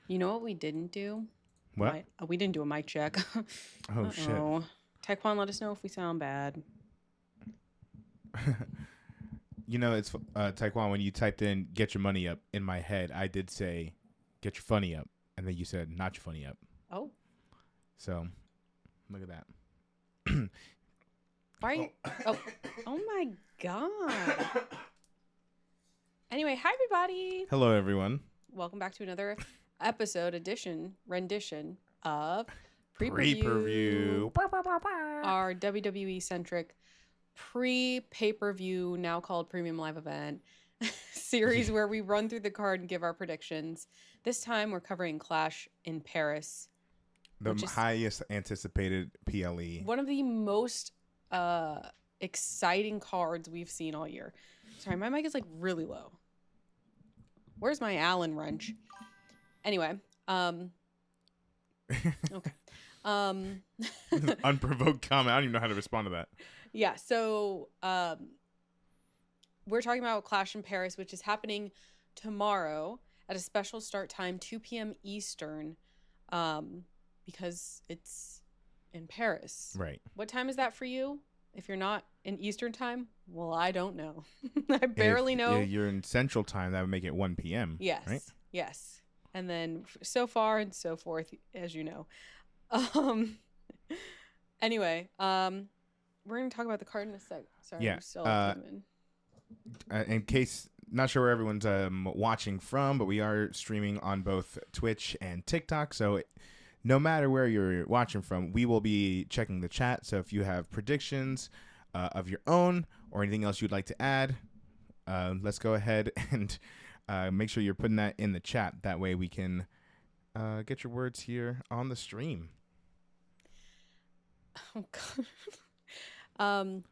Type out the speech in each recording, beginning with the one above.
You know what we didn't do? What? We didn't do a mic check. Oh, shit. Taekwon, let us know if we sound bad. You know, it's Taekwon, when you typed in "get your money up" in my head, I did say "get your funny up," and then you said "not your funny up." Oh. So, look at that. Why are you... Oh my God. Anyway, hi everybody. Hello, everyone. Welcome back to another rendition of Pre-per-view. Our WWE-centric pre-pay-per-view, now called Premium Live Event series where we run through the card and give our predictions. This time we're covering Clash in Paris. The highest anticipated PLE. One of the most exciting cards we've seen all year. Sorry, my mic is like really low. Where's my Allen wrench? Anyway, okay. Unprovoked comment. I don't even know how to respond to that. Yeah, so we're talking about Clash in Paris, which is happening tomorrow at a special start time, 2 p.m. Eastern, because it's in Paris. Right. What time is that for you? If you're not in Eastern time, well, I don't know. I barely know. If you're in Central time, that would make it 1 p.m. Yes. Right? Yes. And then so far and so forth, as you know. Anyway, we're going to talk about the card in a sec. Sorry, Yeah. I'm still In case, not sure where everyone's watching from, but we are streaming on both Twitch and TikTok. So no matter where you're watching from, we will be checking the chat. So if you have predictions of your own or anything else you'd like to add, let's go ahead and make sure you're putting that in the chat. That way we can get your words here on the stream. Oh, God.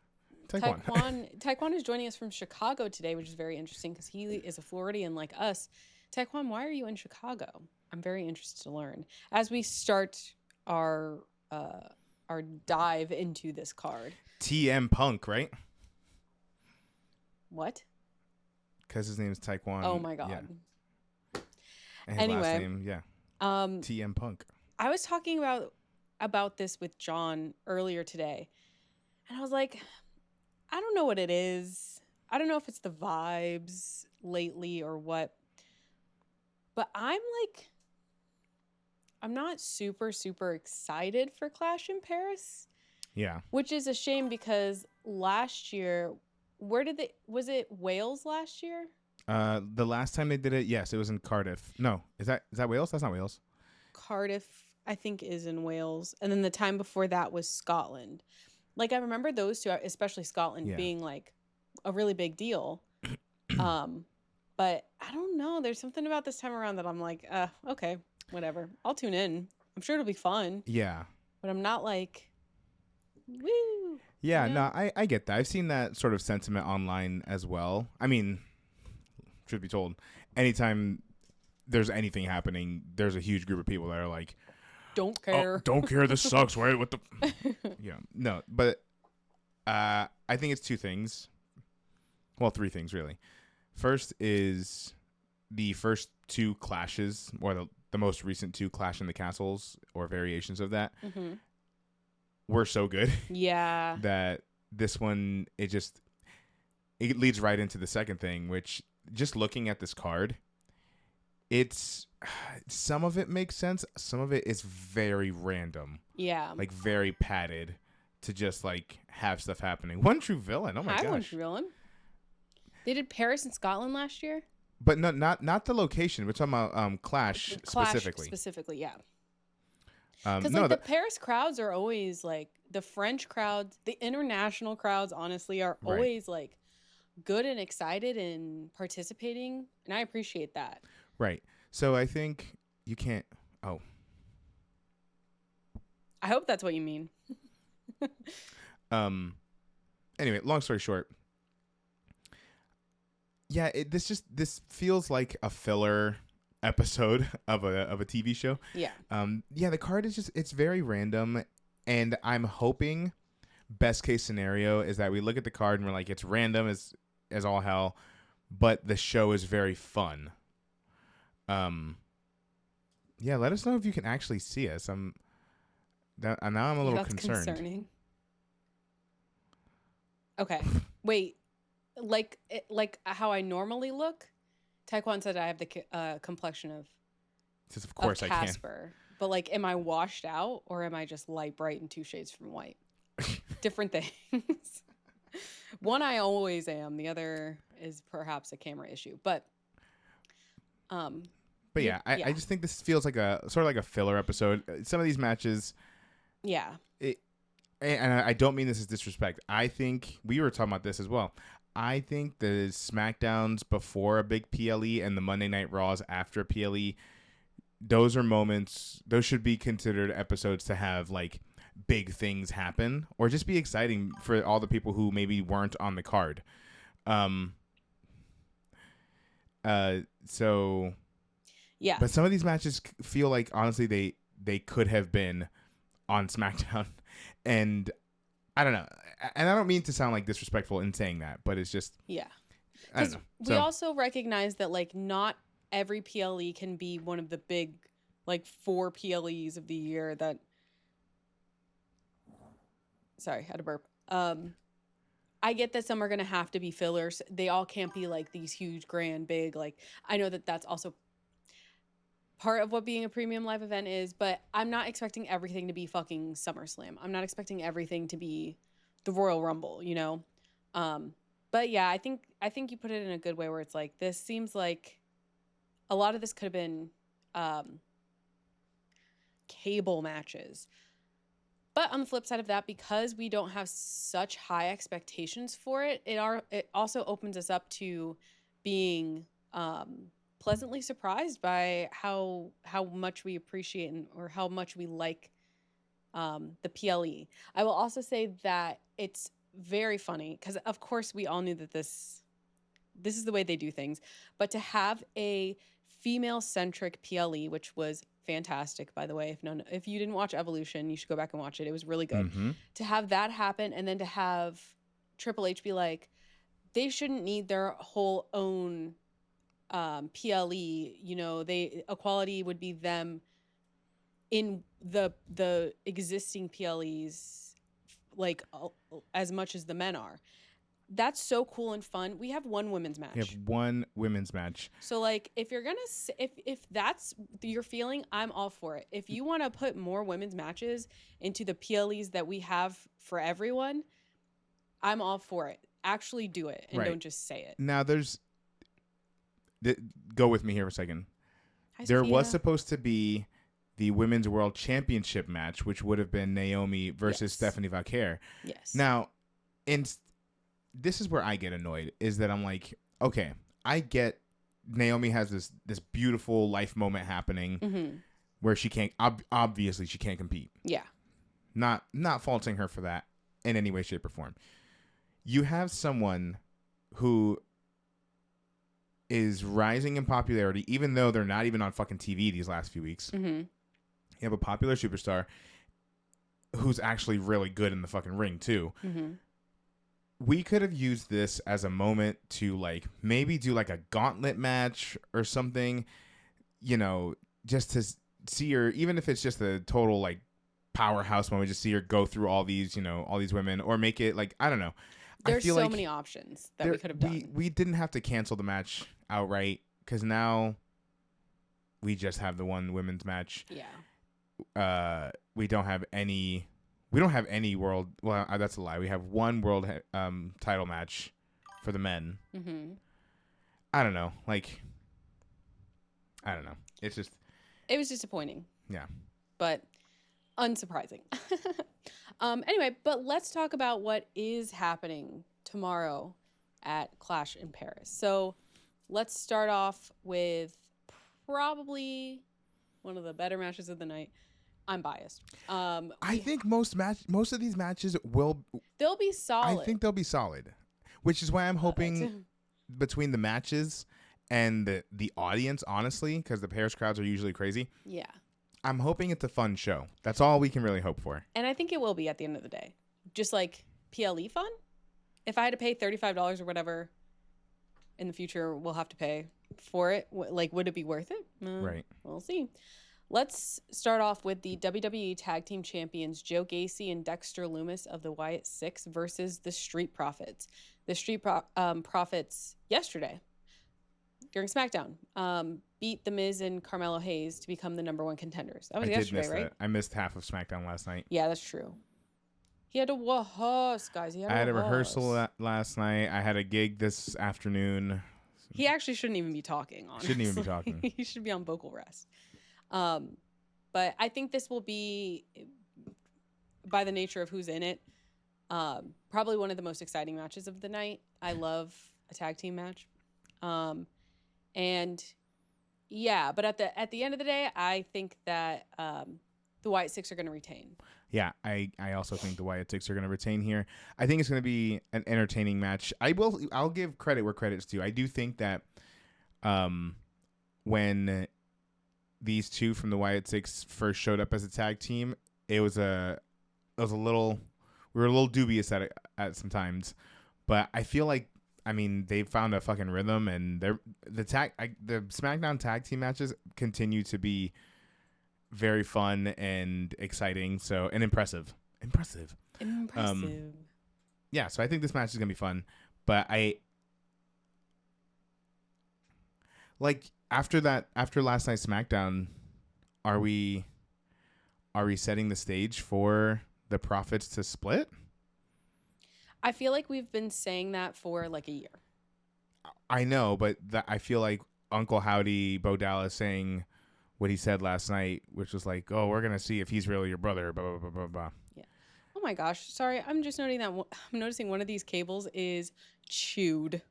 Taekwon is joining us from Chicago today, which is very interesting because he is a Floridian like us. Taekwon, why are you in Chicago? I'm very interested to learn as we start our dive into this card. TM Punk, right? What? Because his name is Taekwon. Oh my God. Yeah. And his last name, yeah. TM Punk. I was talking about this with John earlier today, and I was like, I don't know what it is. I don't know if it's the vibes lately or what, but I'm not super, super excited for Clash in Paris. Yeah. Which is a shame because last year, was it Wales last year? The last time they did it, yes, it was in Cardiff. No, is that Wales? That's not Wales. Cardiff, I think, is in Wales. And then the time before that was Scotland. Like, I remember those two, especially Scotland, being like a really big deal. But I don't know. There's something about this time around that I'm like, okay, whatever. I'll tune in. I'm sure it'll be fun. Yeah. But I'm not like, woo. Yeah, you know? No, I get that. I've seen that sort of sentiment online as well. I mean, truth be told, anytime there's anything happening, there's a huge group of people that are like, don't care. Oh, don't care. This sucks. Right? What the? Yeah. No, but I think it's two things. Well, three things really. First is the first two clashes, or the most recent two Clash in the Castles or variations of that, were so good. Yeah. That this one, it leads right into the second thing, which just looking at this card, it's some of it makes sense. Some of it is very random. Yeah. Like very padded to just like have stuff happening. One True Villain. Oh my gosh. One True Villain. They did Paris and Scotland last year. But not the location. We're talking about Clash specifically. Specifically, yeah. Because the Paris crowds are always like the French crowds, the international crowds, honestly, are always like good and excited and participating, and I appreciate that. Right. So I think you can't. Oh. I hope that's what you mean. Anyway, long story short. Yeah, this feels like a filler episode of a TV show. Yeah. Yeah, the card is it's very random, and I'm hoping best case scenario is that we look at the card and we're like, it's random as all hell, but the show is very fun. Yeah, let us know if you can actually see us. Now I'm a little that's concerned. Concerning. Okay, wait. Like how I normally look. Taekwon said I have the complexion of. Says, of course I can. Casper. But like, am I washed out or am I just light bright and 2 shades from white? Different things. One I always am. The other is perhaps a camera issue. But yeah, I just think this feels like a sort of like a filler episode. Some of these matches. Yeah. And I don't mean this as disrespect. I think we were talking about this as well. I think the SmackDowns before a big PLE and the Monday Night Raws after PLE, those are moments. Those should be considered episodes to have like big things happen or just be exciting for all the people who maybe weren't on the card. So yeah. But some of these matches feel like honestly they could have been on SmackDown, and I don't know. And I don't mean to sound like disrespectful in saying that, but it's just because we also recognize that like not every PLE can be one of the big like 4 PLEs of the year that. Sorry, had a burp. I get that some are going to have to be fillers. They all can't be like these huge, grand, big. Like I know that that's also part of what being a premium live event is, but I'm not expecting everything to be fucking SummerSlam. I'm not expecting everything to be the Royal Rumble, you know? But yeah, I think you put it in a good way where it's like, this seems like a lot of this could have been cable matches. But on the flip side of that, because we don't have such high expectations for it, it also opens us up to being pleasantly surprised by how much we appreciate or how much we like the PLE. I will also say that it's very funny because, of course, we all knew that this is the way they do things. But to have a female-centric PLE, which was fantastic, by the way. If you didn't watch Evolution, you should go back and watch it. It was really good. Mm-hmm. To have that happen and then to have Triple H be like, they shouldn't need their whole own PLE. You know, equality would be them in the existing PLEs, like as much as the men are. That's so cool and fun. We have one women's match. We have one women's match. So, like, if you're gonna, if that's your feeling, I'm all for it. If you want to put more women's matches into the PLEs that we have for everyone, I'm all for it. Actually, do it and don't just say it. Now, go with me here for a second. Hi, there Sophia. was supposed to be the Women's World Championship match, which would have been Naomi versus Stephanie Valkyrie. Yes. Now, this is where I get annoyed, is that I'm like, okay, I get Naomi has this beautiful life moment happening where she can't, obviously she can't compete. Yeah. Not faulting her for that in any way, shape, or form. You have someone who is rising in popularity, even though they're not even on fucking TV these last few weeks. Mm-hmm. You have a popular superstar who's actually really good in the fucking ring too. Mm-hmm. We could have used this as a moment to like maybe do like a gauntlet match or something, you know, just to see her, even if it's just a total like powerhouse moment, just see her go through all these, you know, all these women, or make it like, I don't know. There's so many options that we could have done. We didn't have to cancel the match outright because now we just have the one women's match. Yeah. We don't have any world. Well, that's a lie. We have one world title match for the men. Mm-hmm. I don't know. Like, I don't know. It was disappointing. Yeah. But unsurprising. Anyway, but let's talk about what is happening tomorrow at Clash in Paris. So let's start off with probably one of the better matches of the night. I'm biased. I think most of these matches they'll be solid. I think they'll be solid, which is why I'm hoping between the matches and the audience, honestly, because the Paris crowds are usually crazy. Yeah. I'm hoping it's a fun show. That's all we can really hope for. And I think it will be at the end of the day. Just like PLE fun. If I had to pay $35 or whatever, in the future we'll have to pay for it. Like, would it be worth it? Right. We'll see. Let's start off with the WWE Tag Team Champions, Joe Gacy and Dexter Lumis of the Wyatt Six versus the Street Profits. The Street Profits yesterday, during SmackDown, beat The Miz and Carmelo Hayes to become the #1 contenders. That was yesterday, right? I missed half of SmackDown last night. Yeah, that's true. He had to rehearse, guys. I had a rehearsal last night. I had a gig this afternoon. He actually shouldn't even be talking, honestly. Shouldn't even be talking. He should be on vocal rest. But I think this will be, by the nature of who's in it, probably one of the most exciting matches of the night. I love a tag team match. And yeah, but at the end of the day, I think that the Wyatt Six are going to retain. Yeah, I also think the Wyatt Six are going to retain here. I think it's going to be an entertaining match. I'll give credit where credit's due. I do think that when these two from the Wyatt Six first showed up as a tag team, we were a little dubious at sometimes, but I feel like, I mean, they found a fucking rhythm, and the SmackDown tag team matches continue to be very fun and exciting, and impressive. Yeah, so I think this match is gonna be fun, but after last night's SmackDown, are we setting the stage for the Profits to split? I feel like we've been saying that for like a year. I know, but I feel like Uncle Howdy, Bo Dallas, saying what he said last night, which was like, "Oh, we're gonna see if he's really your brother." Blah blah blah blah blah. Yeah. Oh my gosh. Sorry, I'm just noting that. I'm noticing one of these cables is chewed.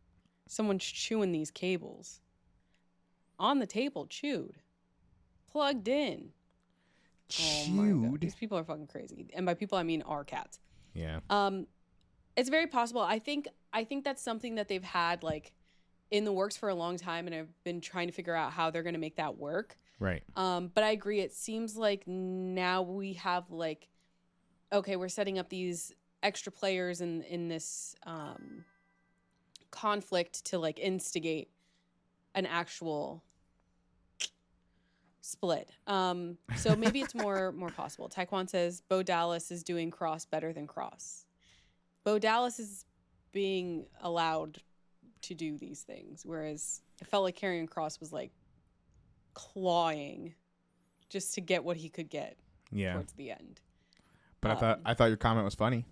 Someone's chewing these cables. On the table, chewed. Plugged in. Chewed. Oh my God. These people are fucking crazy, and by people I mean our cats. Yeah. It's very possible. I think that's something that they've had like in the works for a long time, and I've been trying to figure out how they're going to make that work. Right. But I agree. It seems like now we have like, okay, we're setting up these extra players in this conflict to like instigate an actual split. So maybe it's more possible. Taekwon says Bo Dallas is doing Cross better than Cross. Bo Dallas is being allowed to do these things, whereas it felt like Karrion Kross was like clawing just to get what he could get towards the end. But I thought your comment was funny.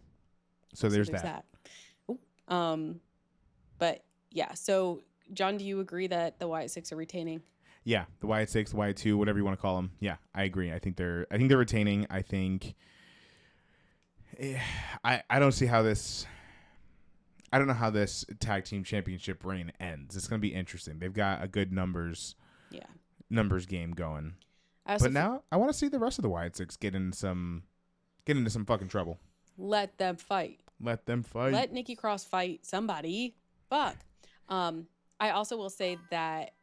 So there's that. But yeah, so John, do you agree that the Wyatt Six are retaining? Yeah, the Wyatt Six, the Wyatt Two, whatever you want to call them. Yeah, I agree. I think they're retaining. I think I don't see how this. I don't know how this tag team championship reign ends. It's going to be interesting. They've got a good numbers game going. But now I want to see the rest of the Wyatt Six get into some fucking trouble. Let them fight. Let them fight. Let Nikki Cross fight somebody. Fuck. I also will say that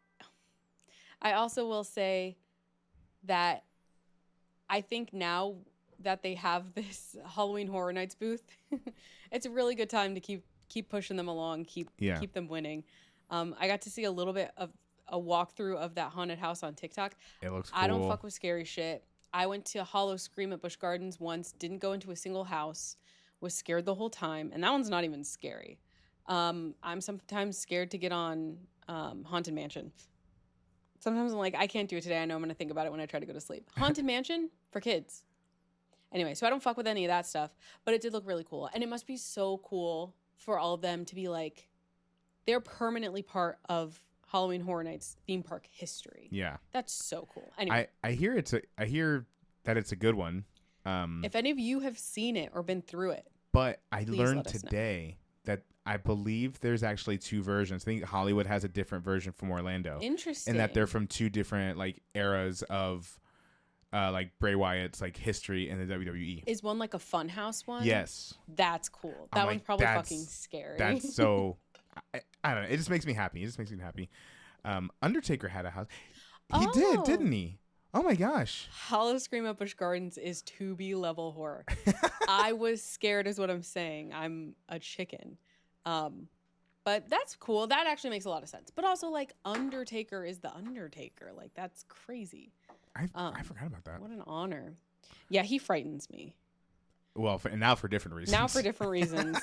I think now that they have this Halloween Horror Nights booth, it's a really good time to keep pushing them along, keep them winning. I got to see a little bit of a walkthrough of that haunted house on TikTok. It looks cool. I don't fuck with scary shit. I went to Hollow Scream at Busch Gardens once, didn't go into a single house, was scared the whole time, and that one's not even scary. I'm sometimes scared to get on Haunted Mansion. Sometimes I'm like, I can't do it today. I know I'm going to think about it when I try to go to sleep. Haunted Mansion for kids. Anyway, so I don't fuck with any of that stuff, but it did look really cool. And it must be so cool for all of them to be like, they're permanently part of Halloween Horror Nights theme park history. Yeah. That's so cool. Anyway. I hear that it's a good one. If any of you have seen it or been through it. But I learned today that I believe there's actually two versions. I think Hollywood has a different version from Orlando. Interesting. And that they're from two different like eras of like Bray Wyatt's like history in the WWE. Is one like a funhouse one? Yes. That's cool. That one's probably fucking scary. That's so I don't know. It just makes me happy. Undertaker had a house. He did, didn't he? Oh my gosh. Hollow Scream at Busch Gardens is Tubi level horror. I was scared is what I'm saying. I'm a chicken. But that's cool. That actually makes a lot of sense. But also, like, Undertaker is the Undertaker. Like, that's crazy. I forgot about that. What an honor. Yeah, he frightens me. Well, now for different reasons. Now for different reasons.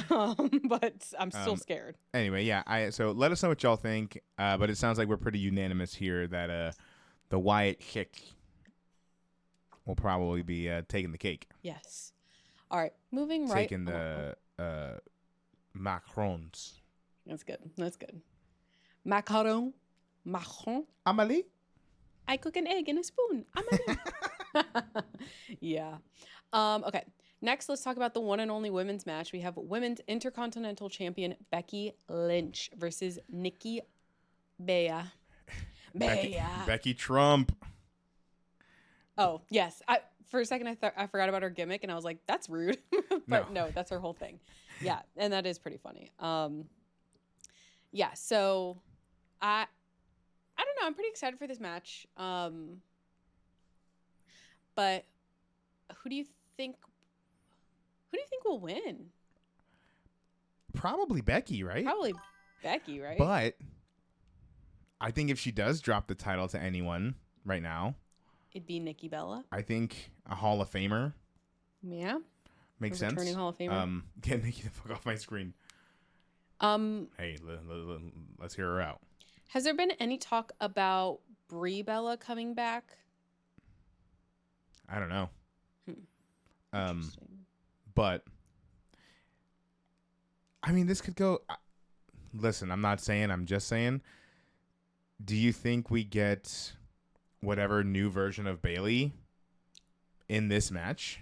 But I'm still scared. Anyway, yeah. So let us know what y'all think. But it sounds like we're pretty unanimous here that the Wyatt chick will probably be taking the cake. Yes. All right, moving taking the macarons. That's good. That's good. Macaron. Amélie? I cook an egg in a spoon. Amélie. Yeah. Okay. Next, let's talk about the one and only women's match. We have Women's Intercontinental Champion Becky Lynch versus Nikki Bella. Becky Trump. Oh, yes. For a second, I forgot about her gimmick, and I was like, that's rude. But no, that's her whole thing. Yeah, and that is pretty funny. Yeah, so I don't know. I'm pretty excited for this match. But who do you think will win? Probably Becky, right? Probably Becky, right? But I think if she does drop the title to anyone right now, it'd be Nikki Bella. I think a Hall of Famer. Yeah. Makes sense. Returning Hall of Famer. Get Nikki the fuck off my screen. Hey, let's hear her out. Has there been any talk about Brie Bella coming back? I don't know. Interesting. But I mean, this could go. Listen, I'm not saying. I'm just saying. Do you think we get whatever new version of Bayley in this match?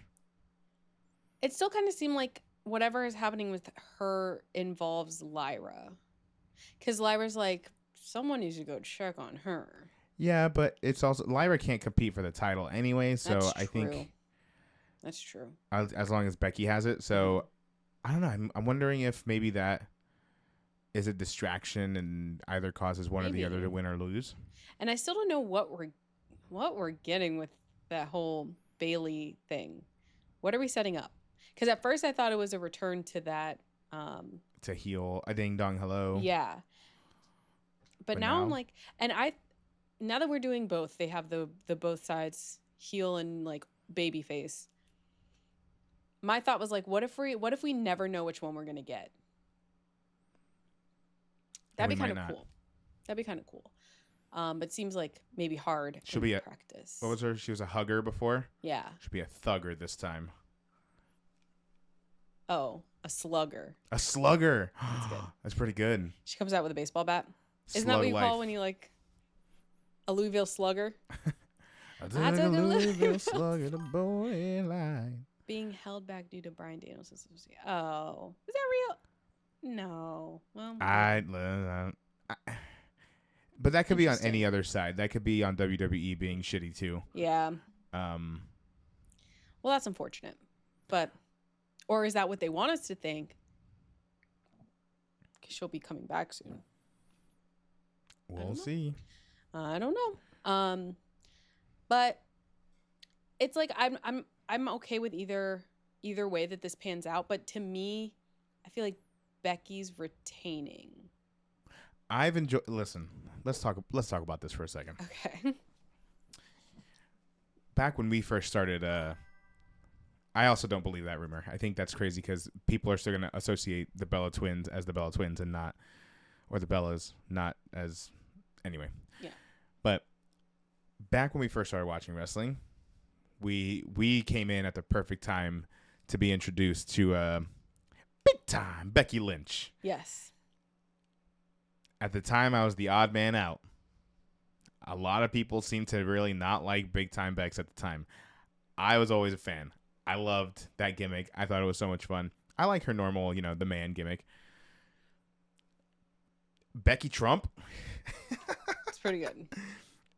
It still kind of seemed like whatever is happening with her involves Lyra. Because Lyra's like, someone needs to go check on her. Yeah, but it's also Lyra can't compete for the title anyway, so I think that's true. As long as Becky has it, so I don't know. I'm wondering if maybe that is a distraction and either causes one or the other to win or lose. And I still don't know what we're getting with that whole Bayley thing. What are we setting up? Because at first I thought it was a return to that. To heel a ding dong hello. Yeah. But now I'm like, and now that we're doing both, they have the both sides, heel and like baby face. My thought was like, what if we never know which one we're gonna get? That'd be kind of cool. That'd be kind of cool. But it seems like maybe hard in practice. What was her? She was a hugger before? Yeah. Should be a thugger this time. Oh, a slugger. A slugger. That's good. That's pretty good. She comes out with a baseball bat. Isn't that what you call when you like a Louisville slugger? I took a Louisville slugger to boy line. Being held back due to Bryan Danielson's. Oh, is that real? No. Well, but that could be on any other side. That could be on WWE being shitty too. Yeah. Well, that's unfortunate, but or is that what they want us to think? Because she'll be coming back soon. We'll see. I don't know. But it's like I'm okay with either way that this pans out. But to me, I feel like Becky's retaining. I've enjoyed. Listen, let's talk about this for a second. Okay. Back when we first started, I also don't believe that rumor. I think that's crazy because people are still going to associate the Bella Twins as the Bella Twins and not, or the Bellas not as. Anyway. Yeah. But back when we first started watching wrestling, we came in at the perfect time to be introduced to big time Becky Lynch. Yes. At the time, I was the odd man out. A lot of people seemed to really not like big time Bex at the time. I was always a fan. I loved that gimmick. I thought it was so much fun. I like her normal, the man gimmick. Becky Trump. It's pretty good.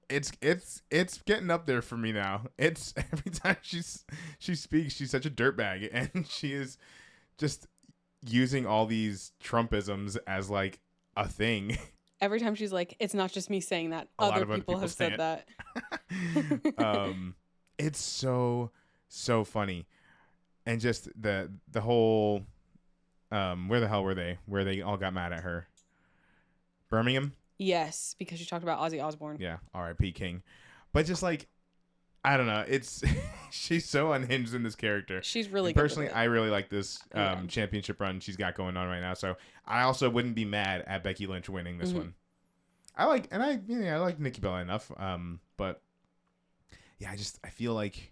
It's getting up there for me now. It's every time she speaks, she's such a dirtbag, and she is just using all these Trumpisms as like a thing. Every time she's like, it's not just me saying that. Other people have said that. It's so funny, and just the whole Where the hell were they? Where they all got mad at her? Birmingham? Yes, because you talked about Ozzy Osbourne. Yeah, R.I.P. King. But just like, I don't know. It's she's so unhinged in this character. She's really and good. Personally, I really like this championship run she's got going on right now. So I also wouldn't be mad at Becky Lynch winning this one. I like Nikki Bella enough. But yeah, I feel like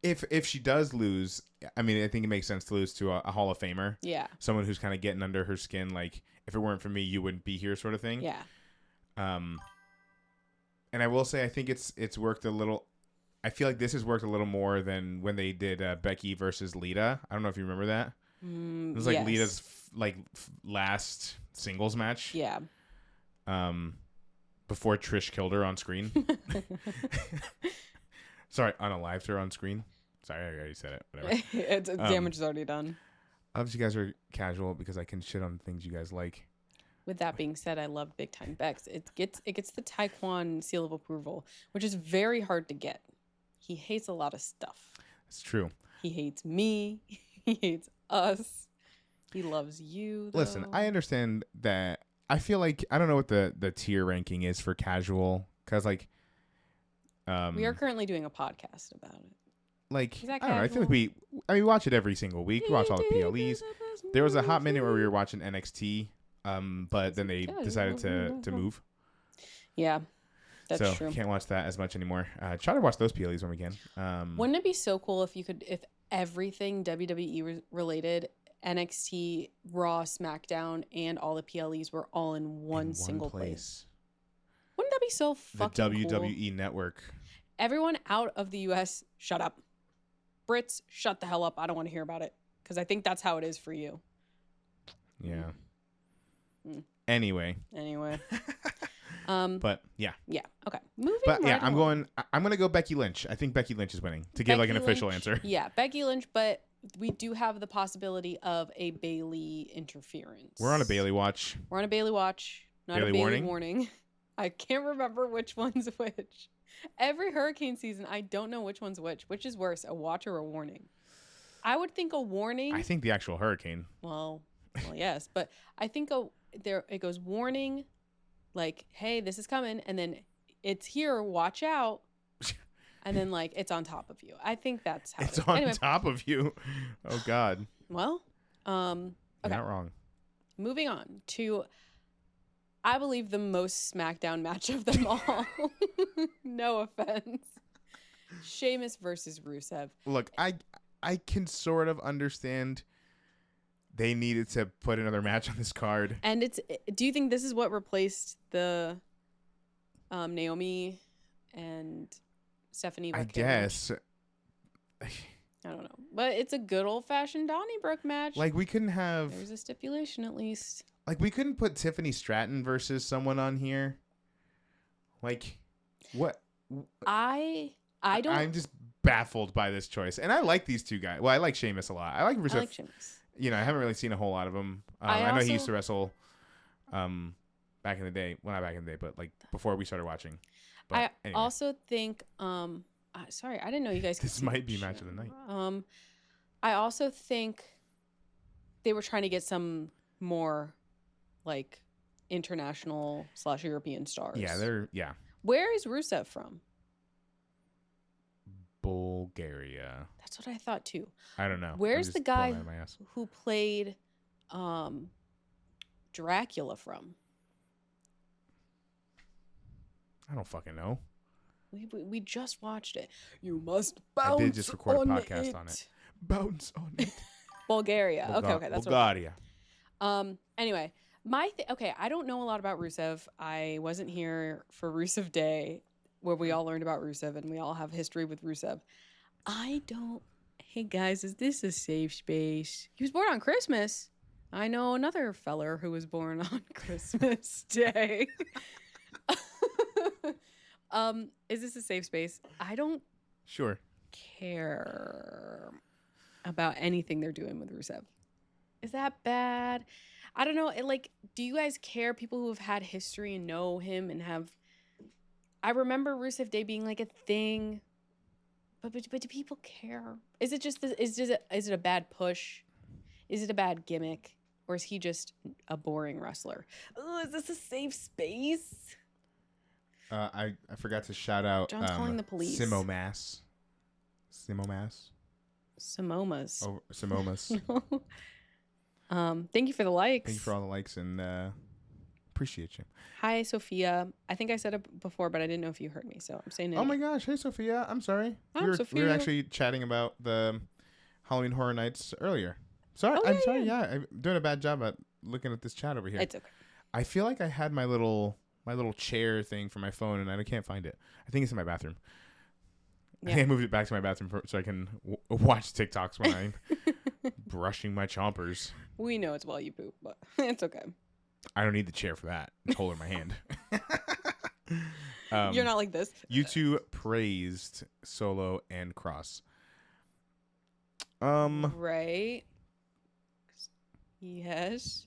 if she does lose, I mean, I think it makes sense to lose to a Hall of Famer. Yeah. Someone who's kind of getting under her skin. Like, if it weren't for me, you wouldn't be here, sort of thing. Yeah. And I will say, I think it's worked a little. I feel like this has worked a little more than when they did Becky versus Lita. I don't know if you remember that. It was like Lita's last singles match. Yeah. Before Trish killed her on screen. Sorry, unalived her on screen. Sorry, I already said it. Whatever. Damage is already done. I love you guys are casual because I can shit on things you guys like. With that being said, I love Big Time Bex. It gets the Taekwon seal of approval, which is very hard to get. He hates a lot of stuff. It's true. He hates me. He hates us. He loves you, though. Listen, I understand that. I feel like I don't know what the tier ranking is for casual because like we are currently doing a podcast about it. Like I don't know. I feel like we watch it every single week. We watch all the PLEs. There was a hot minute where we were watching NXT, but then they decided to move. Yeah, that's so true. Can't watch that as much anymore. Try to watch those PLEs when we can. Wouldn't it be so cool if everything WWE related, NXT, Raw, SmackDown, and all the PLEs were all in one single place? Wouldn't that be so fucking the WWE cool? Network. Everyone out of the US, shut up. Brits, shut the hell up. I don't want to hear about it because I think that's how it is for you. Yeah. Anyway. But yeah. Yeah. Okay. Moving. But yeah, right I'm gonna go Becky Lynch. I think Becky Lynch is winning to give like an official answer. Yeah, Becky Lynch, but we do have the possibility of a Bailey interference. We're on a Bailey watch. Not a Bailey warning. I can't remember which one's which. Every hurricane season, I don't know which one's which. Which is worse, a watch or a warning? I would think a warning. I think the actual hurricane. Well, yes, but I think it goes warning, like, hey, this is coming, and then it's here, watch out, and then like it's on top of you. I think that's how it's on top of you. Oh God. Well, okay. You're not wrong. Moving on to, I believe, the most SmackDown match of them all. No offense. Sheamus versus Rusev. Look, I can sort of understand they needed to put another match on this card. And do you think this is what replaced the Naomi and Stephanie? I guess. I don't know. But it's a good old-fashioned Donnybrook match. Like, we couldn't have... There's a stipulation, at least. Like, we couldn't put Tiffany Stratton versus someone on here. Like, what? I don't... I'm just baffled by this choice. And I like these two guys. Well, I like Sheamus a lot. I like Rusev. I like Sheamus. You know, I haven't really seen a whole lot of him. I know he used to wrestle back in the day. Well, not back in the day, but like before we started watching. But anyway. Also think... sorry, I didn't know you guys could This might be match of the night. I also think they were trying to get some more like international / European stars. Yeah. Where is Rusev from? Bulgaria. That's what I thought too. I don't know. Where's the guy who played Dracula from? I don't fucking know. We just watched it. You must bounce. I did just record a podcast on it. Bounce on it. Bulgaria. Okay, that's Bulgaria. Anyway, okay, I don't know a lot about Rusev. I wasn't here for Rusev Day, where we all learned about Rusev and we all have history with Rusev. Hey guys, is this a safe space? He was born on Christmas. I know another feller who was born on Christmas Day. Is this a safe space? I don't care about anything they're doing with Rusev. Is that bad? I don't know. Do you guys care? People who have had history and know him and have... I remember Rusev Day being like a thing, but do people care? Is it just is it a bad push? Is it a bad gimmick? Or is he just a boring wrestler? Oh, is this a safe space? I forgot to shout out John's calling the police. Simomas. Simomas. Oh, Simomas. Thank you for the likes. Thank you for all the likes and appreciate you. Hi, Sophia. I think I said it before, but I didn't know if you heard me, so I'm saying it. Oh my gosh. Hey, Sophia. I'm sorry. Sophia. We were actually chatting about the Halloween Horror Nights earlier. Sorry. Oh, I'm sorry. Yeah. I'm doing a bad job at looking at this chat over here. It's okay. I feel like I had my little chair thing for my phone and I can't find it. I think it's in my bathroom. Yeah. I think I moved it back to my bathroom so I can watch TikToks when I'm brushing my chompers. We know it's while you poop, but it's okay. I don't need the chair for that. It's holding my hand. You're not like this. You two praised Solo and Cross. Right. Yes.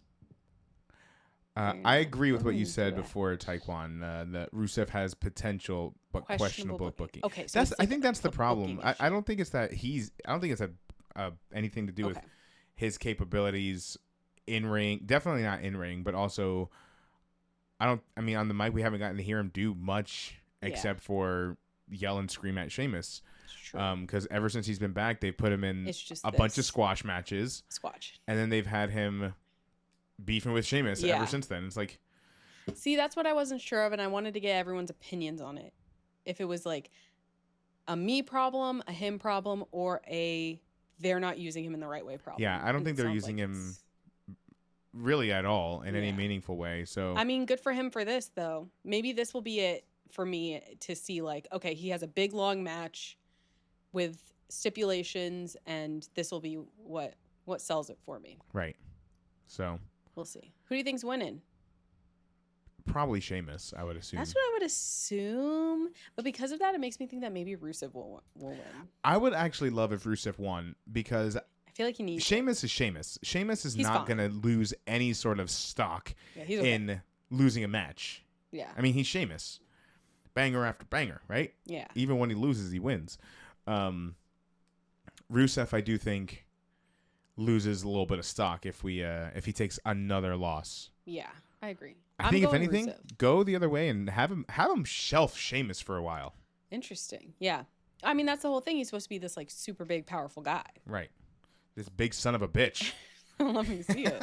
I agree with what you said before, Taekwon. That Rusev has potential, but questionable booking. Okay, so I think that's the problem. I don't think it's that I don't think it's anything to do with his capabilities in ring. Definitely not in ring, but also on the mic we haven't gotten to hear him do much except for yell and scream at Sheamus. Because ever since he's been back, they've put him in bunch of squash matches. And then they've had him beefing with Sheamus ever since then. It's like, see, that's what I wasn't sure of, and I wanted to get everyone's opinions on it. If it was like a me problem, a him problem, or a they're not using him in the right way problem. Yeah, I don't think they're using him really at all in any meaningful way. So I mean, good for him for this though. Maybe this will be it for me to see like, okay, he has a big long match with stipulations, and this will be what sells it for me. Right. So we'll see. Who do you think's winning? Probably Sheamus, I would assume. That's what I would assume. But because of that, it makes me think that maybe Rusev will win. I would actually love if Rusev won because I feel like he needs Sheamus is Sheamus. Sheamus is not going to lose any sort of stock in losing a match. Yeah. I mean, he's Sheamus. Banger after banger, right? Yeah. Even when he loses, he wins. Rusev, I do think, loses a little bit of stock if he takes another loss. Yeah, I agree. I think if anything, go the other way and have him shelf Sheamus for a while. Interesting. Yeah. I mean, that's the whole thing. He's supposed to be this like super big, powerful guy. Right. This big son of a bitch. Let me see it.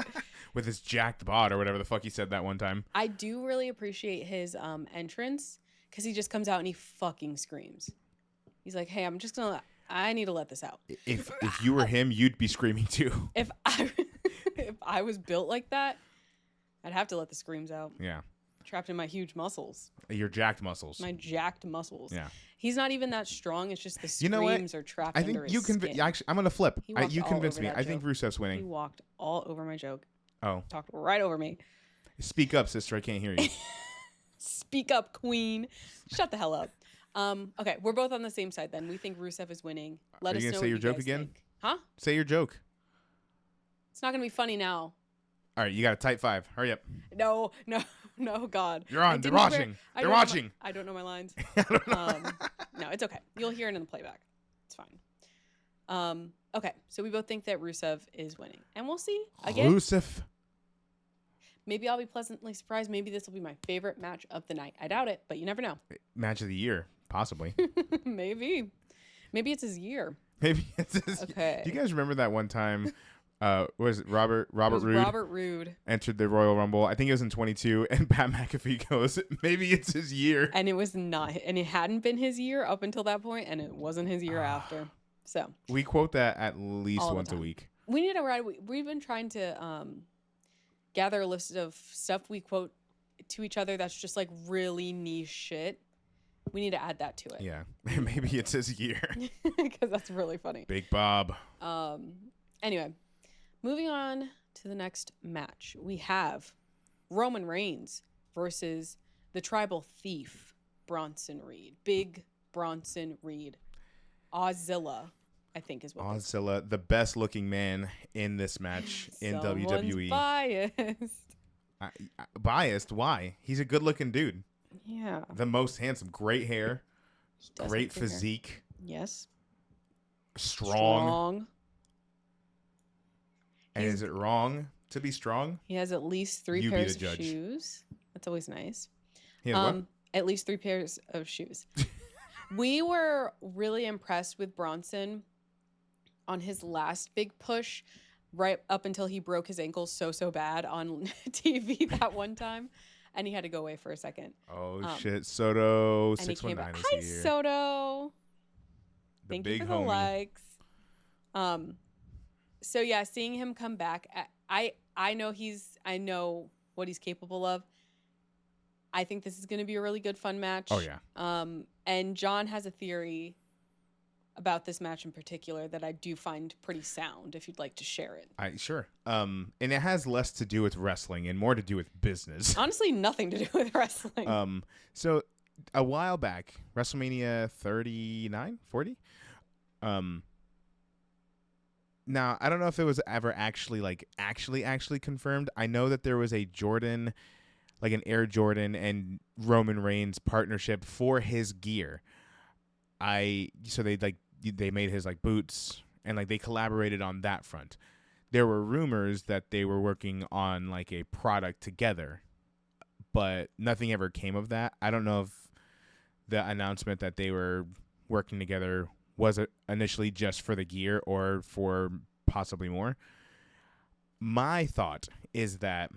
With his jacked bod or whatever the fuck he said that one time. I do really appreciate his entrance because he just comes out and he fucking screams. He's like, hey, I need to let this out. If you were him, you'd be screaming too. If I was built like that, I'd have to let the screams out. Yeah. Trapped in my huge muscles. Your jacked muscles. My jacked muscles. Yeah. He's not even that strong. It's just the screams are trapped under his skin. Actually, I'm going to flip. You convinced me. I think Rusev's winning. He walked all over my joke. Oh. Talked right over me. Speak up, sister. I can't hear you. Speak up, queen. Shut the hell up. Okay, we're both on the same side then. We think Rusev is winning. Let us know. Are you going to say your joke again? Think. Huh? Say your joke. It's not going to be funny now. All right, you got a tight 5. Hurry up. No, God. You're on. They're watching. They're watching. I don't know my lines. No, it's okay. You'll hear it in the playback. It's fine. Okay, so we both think that Rusev is winning. And we'll see. Again, Rusev. Maybe I'll be pleasantly surprised. Maybe this will be my favorite match of the night. I doubt it, but you never know. Match of the year, possibly. Maybe it's his year. Maybe it's his year. Do you guys remember that one time... was it Robert Roode? Robert Roode entered the Royal Rumble. I think it was in 22, and Pat McAfee goes, "Maybe it's his year." And it was not, and it hadn't been his year up until that point, and it wasn't his year after. So we quote that at least once a week. We need to write. We've been trying to gather a list of stuff we quote to each other that's just like really niche shit. We need to add that to it. Yeah, maybe it's his year because that's really funny. Big Bob. Anyway. Moving on to the next match, we have Roman Reigns versus the tribal thief, Bronson Reed. Big Bronson Reed. Ozilla, I think is what Ozilla, the best looking man in this match in WWE. Biased. Biased? Why? He's a good looking dude. Yeah. The most handsome. Great hair. Great physique. Yes. Strong. And is it wrong to be strong. He has at least 3 pairs of shoes. That's always nice. He has what? At least 3 pairs of shoes. We were really impressed with Bronson on his last big push, right up until he broke his ankle so bad on TV that one time, and he had to go away for a second. Oh shit, Soto 619 is Hi, here. Soto. The Thank big you for homie. the likes. So yeah, seeing him come back, I know what he's capable of. I think this is going to be a really good fun match. Oh yeah. And John has a theory about this match in particular that I do find pretty sound. If you'd like to share it. Sure. And it has less to do with wrestling and more to do with business. Honestly, nothing to do with wrestling. So a while back, WrestleMania 39, 40. Now I don't know if it was ever actually confirmed. I know that there was a Jordan, like an Air Jordan and Roman Reigns partnership for his gear. So they made his like boots and like they collaborated on that front. There were rumors that they were working on like a product together, but nothing ever came of that. I don't know if the announcement that they were working together was initially just for the gear or for possibly more. My thought is that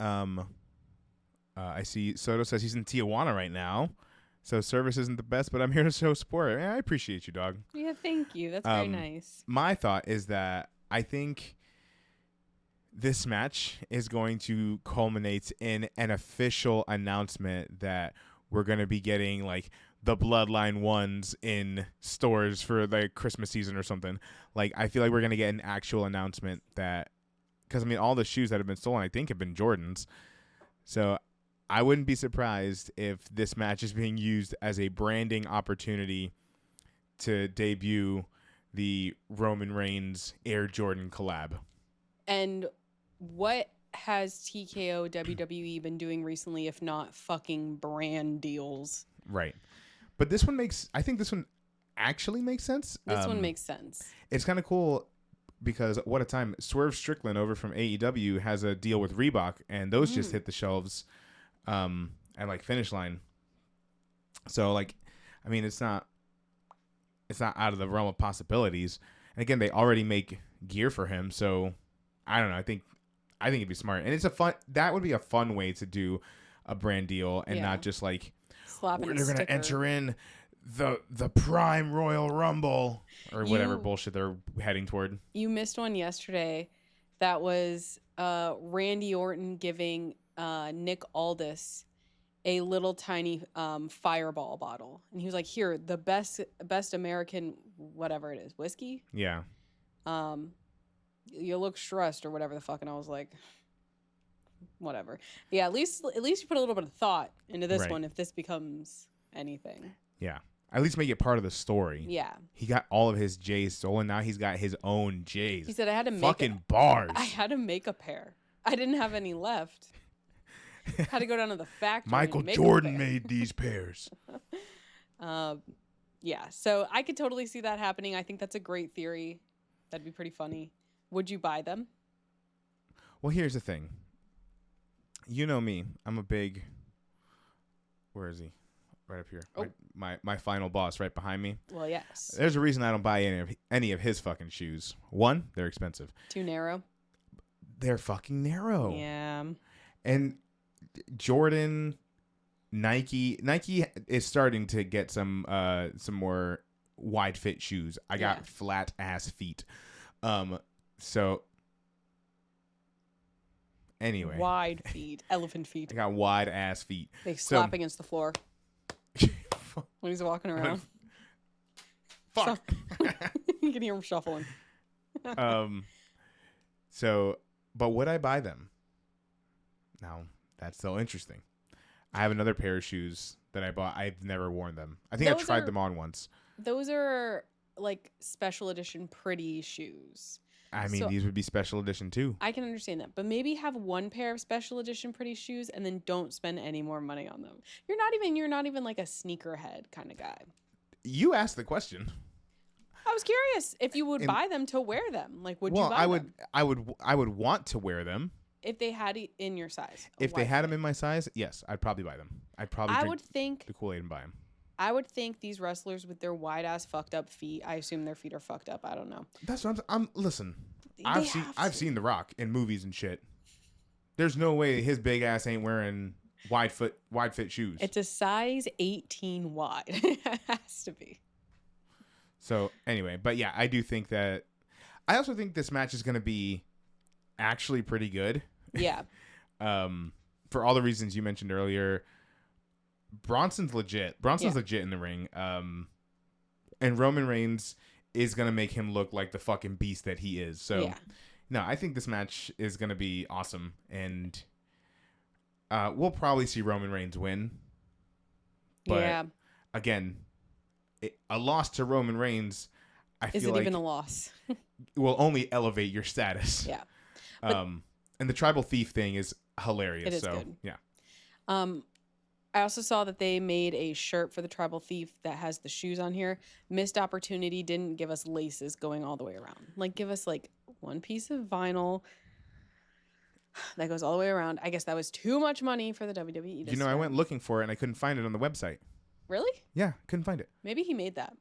I see Soto says he's in Tijuana right now, so service isn't the best, but I'm here to show support. I appreciate you, dog. Yeah, thank you. That's very nice. My thought is that I think this match is going to culminate in an official announcement that we're going to be getting like the Bloodline ones in stores for like Christmas season or something. Like, I feel like we're going to get an actual announcement that, because I mean, all the shoes that have been stolen, I think have been Jordans. So I wouldn't be surprised if this match is being used as a branding opportunity to debut the Roman Reigns Air Jordan collab. And what has TKO WWE been doing recently, if not fucking brand deals? Right. But this one I think this one actually makes sense. This one makes sense. It's kind of cool because what a time. Swerve Strickland over from AEW has a deal with Reebok, and those just hit the shelves at like Finish Line. So like, I mean, it's not out of the realm of possibilities. And again, they already make gear for him, so I don't know. I think it'd be smart, and that would be a fun way to do a brand deal, and not just like slapping they're going to enter in the Prime Royal Rumble or whatever bullshit they're heading toward. You missed one yesterday. That was Randy Orton giving Nick Aldis a little tiny Fireball bottle, and he was like, "Here, the best American whatever it is, whiskey." Yeah. You look stressed or whatever the fuck, and I was like, whatever. Yeah, at least you put a little bit of thought into this one if this becomes anything. Yeah. At least make it part of the story. Yeah. He got all of his J's stolen. Now he's got his own J's. He said, I had to make fucking bars. I had to make a pair. I didn't have any left. Had to go down to the factory. Michael Jordan made these pairs. Yeah, so I could totally see that happening. I think that's a great theory. That'd be pretty funny. Would you buy them? Well, here's the thing. You know me. I'm a big... Where is he? Right up here. Oh. My final boss right behind me. Well, yes. There's a reason I don't buy any of his fucking shoes. One, they're expensive. Too narrow. They're fucking narrow. Yeah. And Jordan, Nike is starting to get some more wide fit shoes. I got flat ass feet. So anyway, wide feet, elephant feet. I got wide ass feet. They slap against the floor when he's walking around. Fuck. You can hear him shuffling. So, but would I buy them? Now, that's so interesting. I have another pair of shoes that I bought. I've never worn them. I think I've tried them on once. Those are like special edition pretty shoes. I mean, these would be special edition too. I can understand that, but maybe have one pair of special edition pretty shoes and then don't spend any more money on them. You're not even like a sneakerhead kind of guy. You asked the question. was curious if you would buy them to wear them. Like, would you buy them? I would want to wear them. If they had it in your size. If they had them in my size, yes, I'd probably buy them. I'd probably drink the Kool-Aid and buy them. I would think these wrestlers with their wide-ass fucked up feet, I assume their feet are fucked up. I don't know. That's what listen, I've seen The Rock in movies and shit. There's no way his big ass ain't wearing wide fit shoes. It's a size 18 wide. It has to be. So anyway, but yeah, I do think that. I also think this match is going to be actually pretty good. Yeah. For all the reasons you mentioned earlier, Bronson's legit. Legit in the ring. And Roman Reigns is going to make him look like the fucking beast that he is. So, no, I think this match is going to be awesome. And we'll probably see Roman Reigns win. But again, a loss to Roman Reigns, I feel like... Is it even a loss? will only elevate your status. Yeah. And the tribal thief thing is hilarious. It is good. Yeah. I also saw that they made a shirt for the tribal thief that has the shoes on here. Missed opportunity, didn't give us laces going all the way around. Like, give us like one piece of vinyl that goes all the way around. I guess that was too much money for the WWE. You know, I went looking for it and I couldn't find it on the website. Really? Yeah, couldn't find it. Maybe he made that.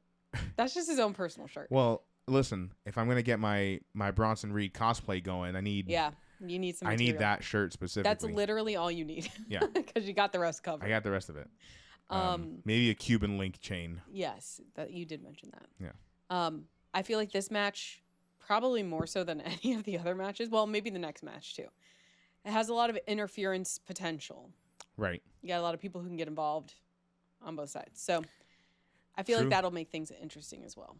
That's just his own personal shirt. Well, listen, if I'm gonna get my Bronson Reed cosplay going, you need some material. I need that shirt specifically. That's literally all you need. Yeah. Because you got the rest covered. I got the rest of it. Maybe a Cuban link chain. Yes, that you did mention that. Yeah. I feel like this match, probably more so than any of the other matches. Well, maybe the next match too. It has a lot of interference potential. Right. You got a lot of people who can get involved on both sides. So I feel like that'll make things interesting as well.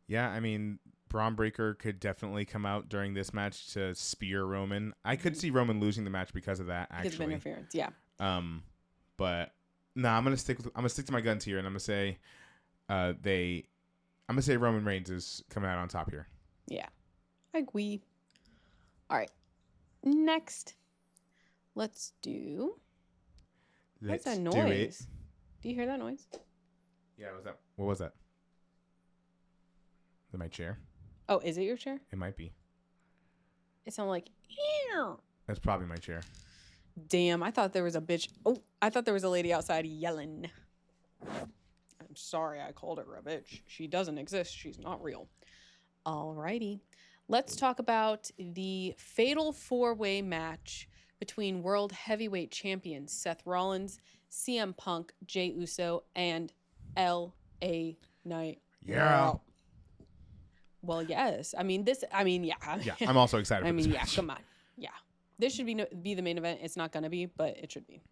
Yeah, I mean, Braun Breaker could definitely come out during this match to spear Roman. I could see Roman losing the match because of that, actually. Because of interference, yeah. But no, I'm gonna stick to my guns here, and I'm gonna say Roman Reigns is coming out on top here. Yeah. I agree. All right. Next. What's that noise? Do you hear that noise? Yeah, what was that? Is it my chair? Oh, is it your chair? It might be. It sounded like, ew. That's probably my chair. Damn, I thought there was a bitch. Oh, I thought there was a lady outside yelling. I'm sorry I called her a bitch. She doesn't exist. She's not real. Alrighty. Let's talk about the fatal four-way match between World Heavyweight Champions Seth Rollins, CM Punk, Jey Uso, and L.A. Knight. Yeah. Well, yes. Yeah. Yeah, I'm also excited for this match. Yeah, come on. Yeah. This should be the main event. It's not going to be, but it should be.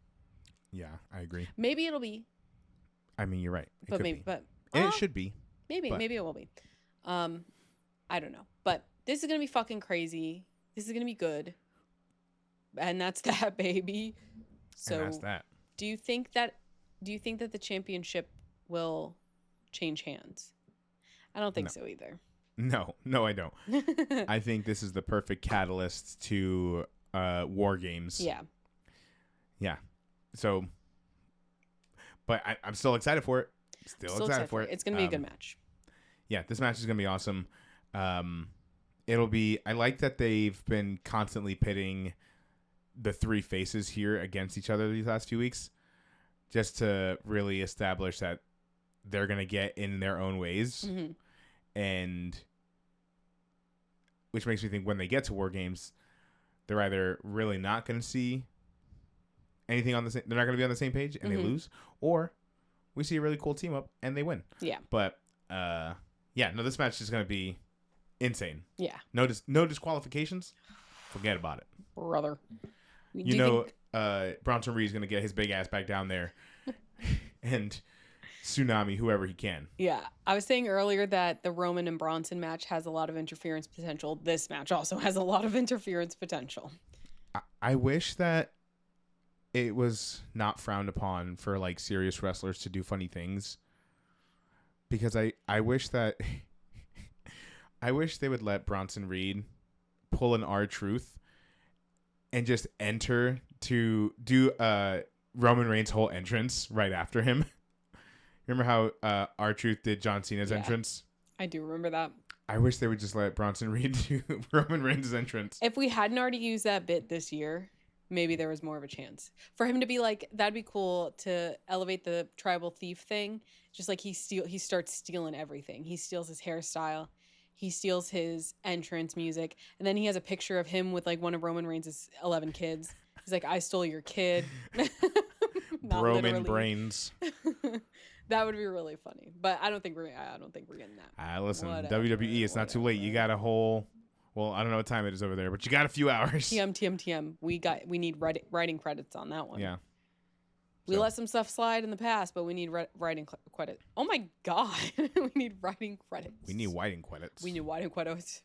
Yeah, I agree. Maybe it'll be. I mean, you're right. And it should be. Maybe it will be. I don't know. But this is going to be fucking crazy. This is going to be good. And that's that, baby. So and that's that. Do you think that the championship will change hands? I don't think so either. No, I don't. I think this is the perfect catalyst to War Games. Yeah. Yeah. So, but I'm still excited for it. Still excited for it. It's going to be a good match. Yeah, this match is going to be awesome. I like that they've been constantly pitting the three faces here against each other these last few weeks, just to really establish that they're going to get in their own ways. Mm-hmm. And which makes me think when they get to War Games, they're either really not going to see anything on the same, they're not going to be on the same page and they lose, or we see a really cool team up and they win. Yeah. But this match is going to be insane. Yeah. No disqualifications. Forget about it. Brother. Bronson Reed's going to get his big ass back down there and tsunami whoever he can. Yeah. I was saying earlier that the Roman and Bronson match has a lot of interference potential. This match also has a lot of interference potential. I wish that it was not frowned upon for like serious wrestlers to do funny things, because I wish that I wish they would let Bronson Reed pull an R-Truth and just enter to do Roman Reigns' whole entrance right after him. Remember how R-Truth did John Cena's entrance? I do remember that. I wish they would just let Bronson Reed do Roman Reigns' entrance. If we hadn't already used that bit this year, maybe there was more of a chance for him to be like, that'd be cool to elevate the tribal thief thing. Just like he starts stealing everything. He steals his hairstyle. He steals his entrance music. And then he has a picture of him with like one of Roman Reigns' 11 kids. He's like, I stole your kid. Roman brains. That would be really funny. But I don't think we're getting that. Listen, WWE, it's not too late. You got a whole, well, I don't know what time it is over there, but you got a few hours. TM. We need writing credits on that one. Yeah. We let some stuff slide in the past, but we need writing credit. Oh my God. We need writing credits. We need writing credits.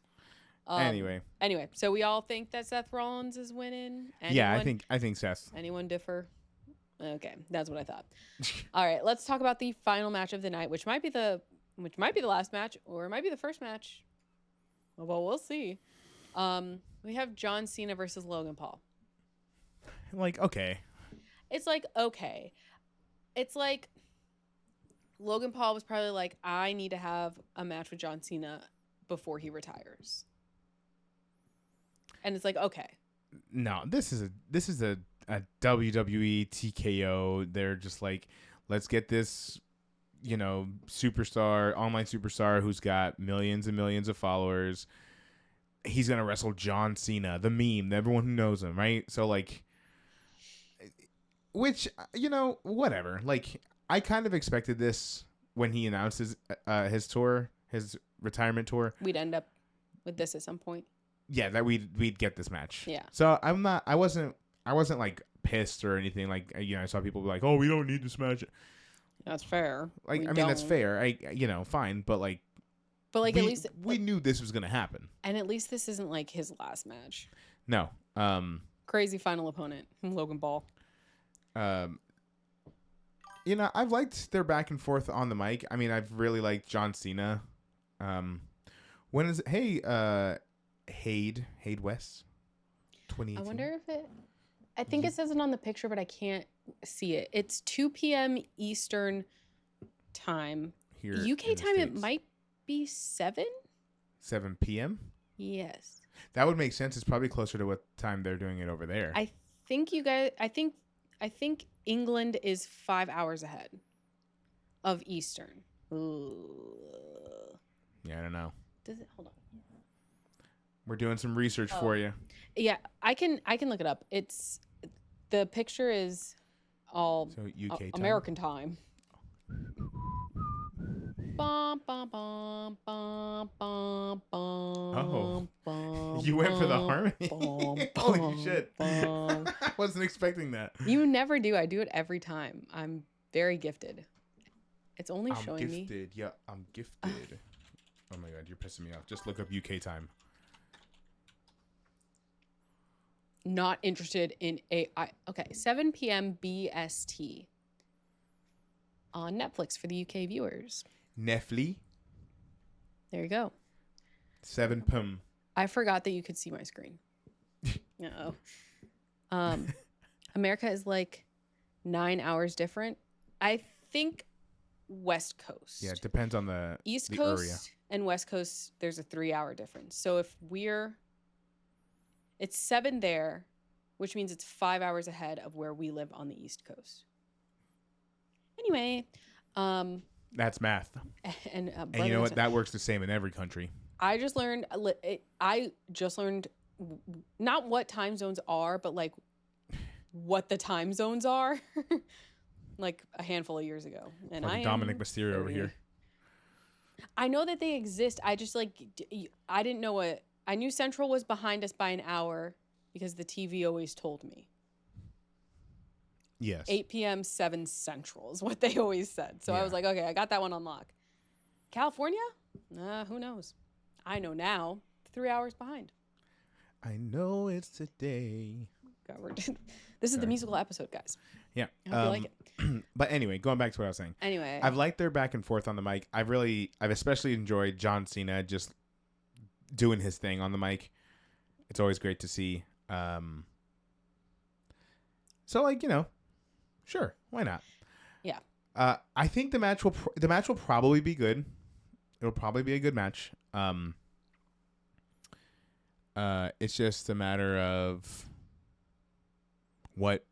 Anyway, so we all think that Seth Rollins is winning. Yeah, I think Seth. Anyone differ? Okay, that's what I thought. All right, let's talk about the final match of the night, which might be the last match, or it might be the first match. Well, we'll see. We have John Cena versus Logan Paul. Like, okay. It's like, okay. It's like Logan Paul was probably like, I need to have a match with John Cena before he retires. And it's like, okay. No, this is a WWE TKO. They're just like, let's get this, online superstar who's got millions and millions of followers. He's going to wrestle John Cena, the meme, everyone who knows him, right? So like, which, whatever. Like, I kind of expected this when he announced his tour, his retirement tour. We'd end up with this at some point. Yeah, that we'd get this match. Yeah. So I wasn't like pissed or anything. Like, I saw people be like, "Oh, we don't need this match." That's fair. Like, that's fair. Fine, but like at least we knew this was gonna happen. And at least this isn't like his last match. No. Crazy final opponent, Logan Paul. I've liked their back and forth on the mic. I mean, I've really liked John Cena. When is it? Hey, Hade West. 2018. I wonder if it. I think it says it on the picture, but I can't see it. It's 2 p.m. Eastern time. Here UK time, it might be 7. 7 p.m. Yes. That would make sense. It's probably closer to what time they're doing it over there. I think England is 5 hours ahead of Eastern. Ooh. Yeah, I don't know. Does it? Hold on. We're doing some research for you. Yeah, I can look it up. It's the picture is all UK time? American time. Bum, bum, bum, bum, bum, bum, bum, you went for the harmony? Holy shit. Bum. I wasn't expecting that. You never do. I do it every time. I'm very gifted. It's only showing me. I'm gifted. Yeah, I'm gifted. Oh my God, you're pissing me off. Just look up UK time. Not interested in okay, 7 p.m. BST on Netflix for the UK viewers. Netflix. There you go. 7 p.m. I forgot that you could see my screen. Uh-oh. America is like 9 hours different. I think West Coast. Yeah, it depends on the East the Coast area. And West Coast, there's a 3-hour difference. So if it's 7 there, which means it's 5 hours ahead of where we live on the East Coast. Anyway, that's math. And you know what? That works the same in every country. I just learned not what time zones are, but like what the time zones are, like a handful of years ago. And like Dominic Mysterio over here. I know that they exist. I just I didn't know what. I knew Central was behind us by an hour because the TV always told me. Yes. 8 p.m. 7 Central is what they always said. So I was like, okay, I got that one on lock. California? Who knows? I know now. 3 hours behind. I know it's today. God, this is the musical episode, guys. Yeah. I hope you like it. But anyway, going back to what I was saying. Anyway. I've liked their back and forth on the mic. I've especially enjoyed John Cena just doing his thing on the mic. It's always great to see. So sure, why not? Yeah. I think the match will probably be good. It'll probably be a good match. It's just a matter of what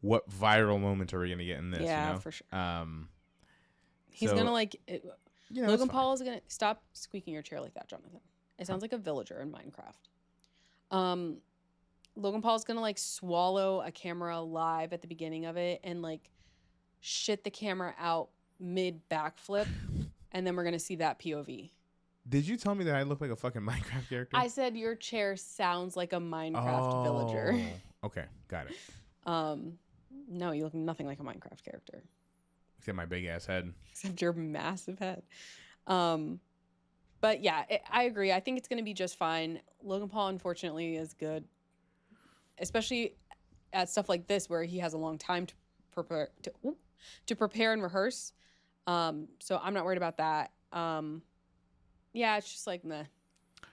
viral moment are we gonna get in this? Yeah, you know? for sure. He's So, gonna like Logan Paul is gonna stop squeaking your chair like that, Jonathan. It sounds like a villager in Minecraft. Logan Paul is gonna like swallow a camera live at the beginning of it and like shit the camera out mid backflip, and then we're gonna see that POV. Did you tell me that I look like a fucking Minecraft character? I said your chair sounds like a Minecraft villager. Okay, got it. No, you look nothing like a Minecraft character. Except my big ass head. Except your massive head. But yeah, I agree. I think it's going to be just fine. Logan Paul, unfortunately, is good, especially at stuff like this where he has a long time to prepare and rehearse. So I'm not worried about that. Yeah, it's just like meh.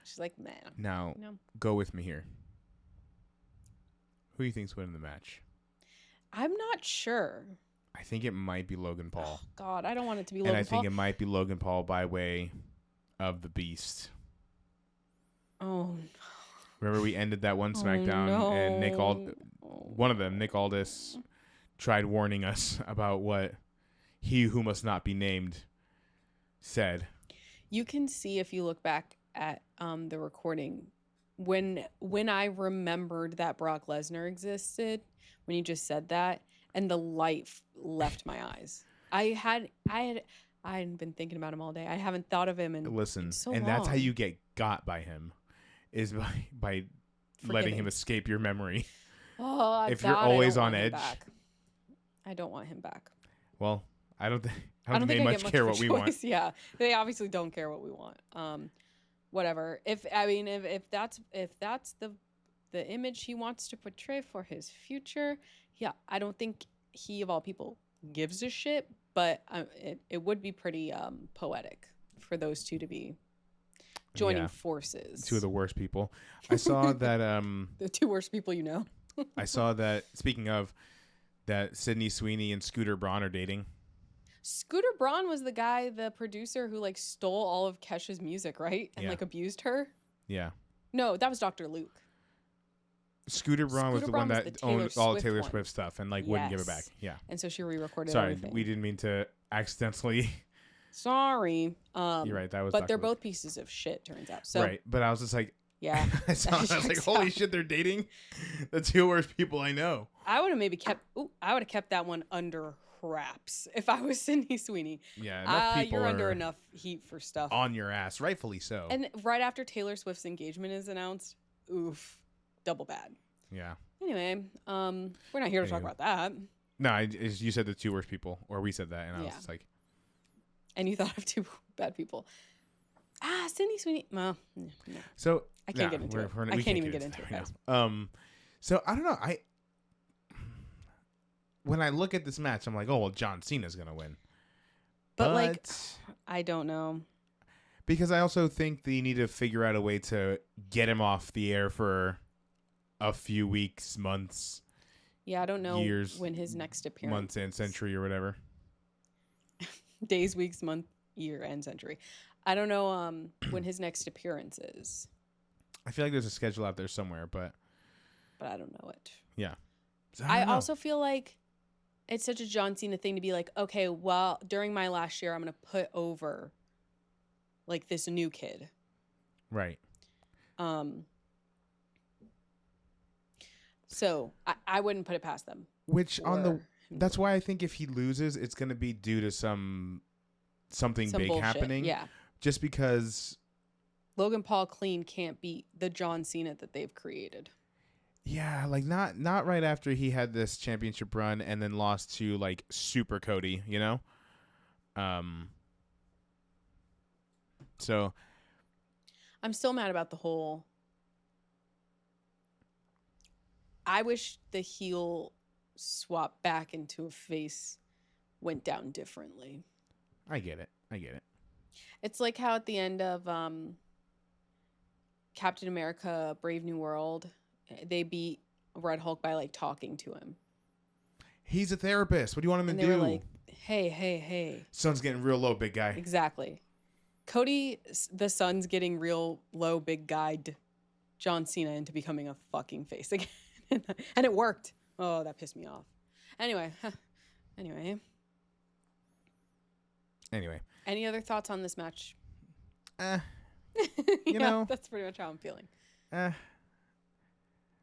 She's like meh. Now, go with me here. Who do you think's winning the match? I'm not sure. I think it might be Logan Paul. Oh, God, I don't want it to be Logan Paul. And I think it might be Logan Paul by way of the Beast. Oh. Remember we ended that one SmackDown and Nick Aldis tried warning us about what he who must not be named said. You can see if you look back at the recording when I remembered that Brock Lesnar existed, when you just said that, and the light left my eyes. I hadn't been thinking about him all day. I haven't thought of him in so long. That's how you get got by him, is by letting him escape your memory. Oh, if you're always on edge. I don't want him back. Well, I don't think they much care what we want. Yeah, they obviously don't care what we want. Whatever. If that's the image he wants to portray for his future, yeah, I don't think he of all people gives a shit. But it would be pretty poetic for those two to be joining forces. Two of the worst people. I saw that the two worst people you know. I saw that, speaking of, that Sydney Sweeney and Scooter Braun are dating. Scooter Braun was the guy, the producer who like stole all of Kesha's music, right? And like abused her. Yeah. No, that was Dr. Luke. Scooter Braun was the one that owned all Taylor Swift stuff and like wouldn't give it back. Yeah. And so she re-recorded everything. Sorry, we didn't mean to accidentally. Sorry. You're right. That was. But Dr. they're Luke. both pieces of shit. Turns out. So. Right, but I was just like. Yeah. I was like, holy shit, they're dating. The two worst people I know. I would have maybe kept that one under wraps if I was Sydney Sweeney. Yeah, enough people you're under enough heat for stuff. On your ass, rightfully so. And right after Taylor Swift's engagement is announced, oof, double bad. Yeah. Anyway, we're not here to talk about that. No, you said the two worst people, or we said that, and I was just like. And you thought of two bad people. Sydney Sweeney. Well, no. So I can't get into it. I can't even get into it, guys. So I don't know. When I look at this match, I'm like, oh well, John Cena's gonna win. But like, I don't know. Because I also think they need to figure out a way to get him off the air for a few weeks, months. Yeah, I don't know years, when his next appearance. Months and century or whatever. Days, weeks, month, year, and century. I don't know when his next appearance is. I feel like there's a schedule out there somewhere, but I don't know it. Yeah. So I also feel like it's such a John Cena thing to be like, okay, well, during my last year, I'm going to put over like this new kid. Right. So I wouldn't put it past them. That's why I think if he loses, it's going to be due to something big bullshit. happening. Yeah. Just because Logan Paul clean can't beat the John Cena that they've created. Yeah, like not right after he had this championship run and then lost to like Super Cody, you know? So I'm still mad about the whole. I wish the heel swap back into a face went down differently. I get it. It's like how at the end of Captain America Brave New World, they beat Red Hulk by like talking to him. He's a therapist. What do you want him to do? They were like, hey. Sun's getting real low, big guy. Exactly. Cody, the sun's getting real low, big guy John Cena into becoming a fucking face again. And it worked. Oh, that pissed me off. Anyway. Any other thoughts on this match? You know, that's pretty much how I'm feeling.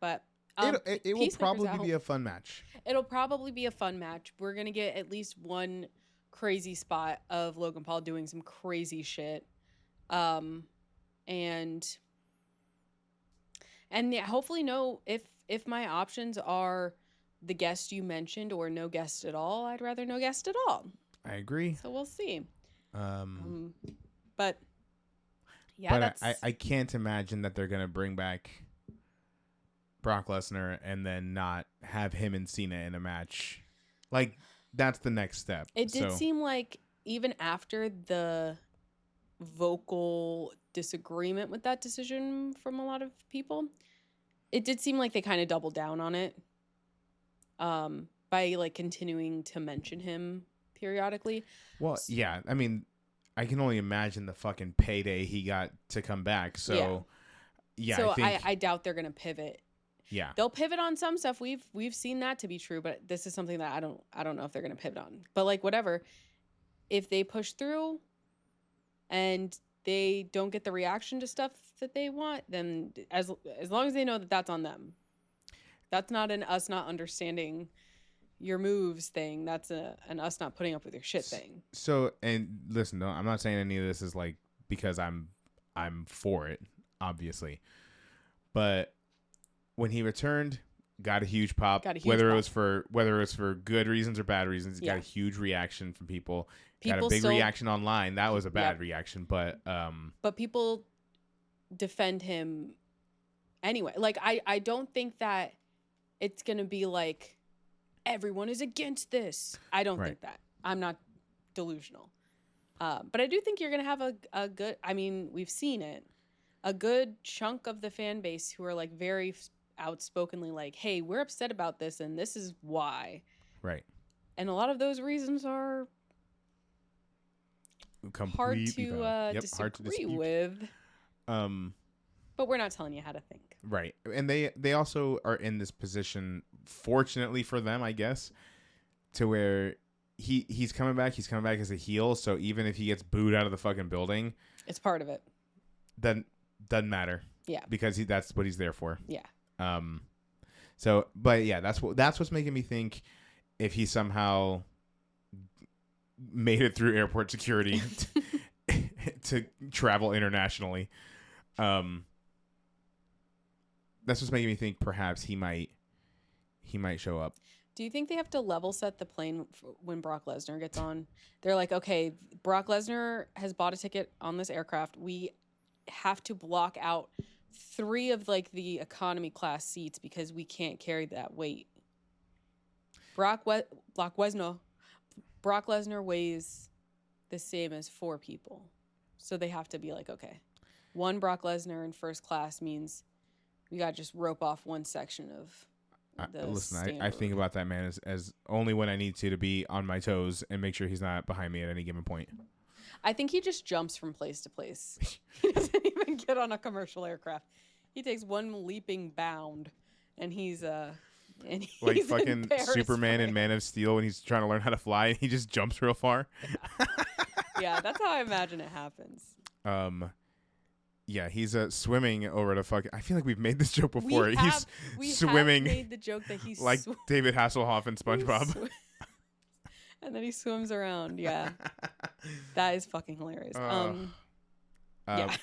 But it will probably be a fun match. It'll probably be a fun match. We're going to get at least one crazy spot of Logan Paul doing some crazy shit. And yeah, hopefully if my options are the guest you mentioned or no guest at all, I'd rather no guest at all. I agree. So we'll see. But I can't imagine that they're going to bring back Brock Lesnar and then not have him and Cena in a match. Like, that's the next step. It did seem like even after the vocal disagreement with that decision from a lot of people, it did seem like they kind of doubled down on it by like continuing to mention him periodically. Well, yeah, I mean, I can only imagine the fucking payday he got to come back. So so I doubt they're gonna pivot. Yeah, they'll pivot on some stuff. We've seen that to be true, but this is something that I don't know if they're gonna pivot on. But like whatever, if they push through and they don't get the reaction to stuff that they want, then as long as they know that that's on them. That's not an us not understanding your moves thing. That's an us not putting up with your shit thing. So, and listen, no, I'm not saying any of this is like because I'm for it, obviously. But when he returned, got a huge pop. Whether it was for good reasons or bad reasons, got a huge reaction from people. Got a big reaction online. That was a bad reaction, but people defend him anyway. Like I don't think that it's gonna be like everyone is against this. I don't think that. I'm not delusional. But I do think you're gonna have a good. I mean, we've seen it. A good chunk of the fan base who are like very outspokenly like, "Hey, we're upset about this, and this is why." Right. And a lot of those reasons are hard to disagree with. But we're not telling you how to think. Right. And they also are in this position, fortunately for them, I guess, to where he's coming back. He's coming back as a heel. So even if he gets booed out of the fucking building, it's part of it. Then doesn't matter. Yeah. Because that's what he's there for. Yeah. So, but yeah, that's what's making me think if he somehow made it through airport security to travel internationally, that's what's making me think perhaps he might show up. Do you think they have to level set the plane when Brock Lesnar gets on? They're like, okay, Brock Lesnar has bought a ticket on this aircraft. We have to block out 3 of like the economy class seats because we can't carry that weight. Brock Lesnar weighs the same as 4 people. So they have to be like, okay, 1 Brock Lesnar in first class means we got to just rope off one section of listen, I think about that man as only when I need to be on my toes and make sure he's not behind me at any given point. I think he just jumps from place to place. He doesn't even get on a commercial aircraft. He takes one leaping bound, and he's like fucking Superman and Man of Steel when he's trying to learn how to fly, and he just jumps real far. Yeah, that's how I imagine it happens. Yeah, he's swimming over the fucking. I feel like we've made this joke before. He's swimming. Have made the joke that he's like David Hasselhoff in SpongeBob. And then he swims around. Yeah, that is fucking hilarious. Yeah.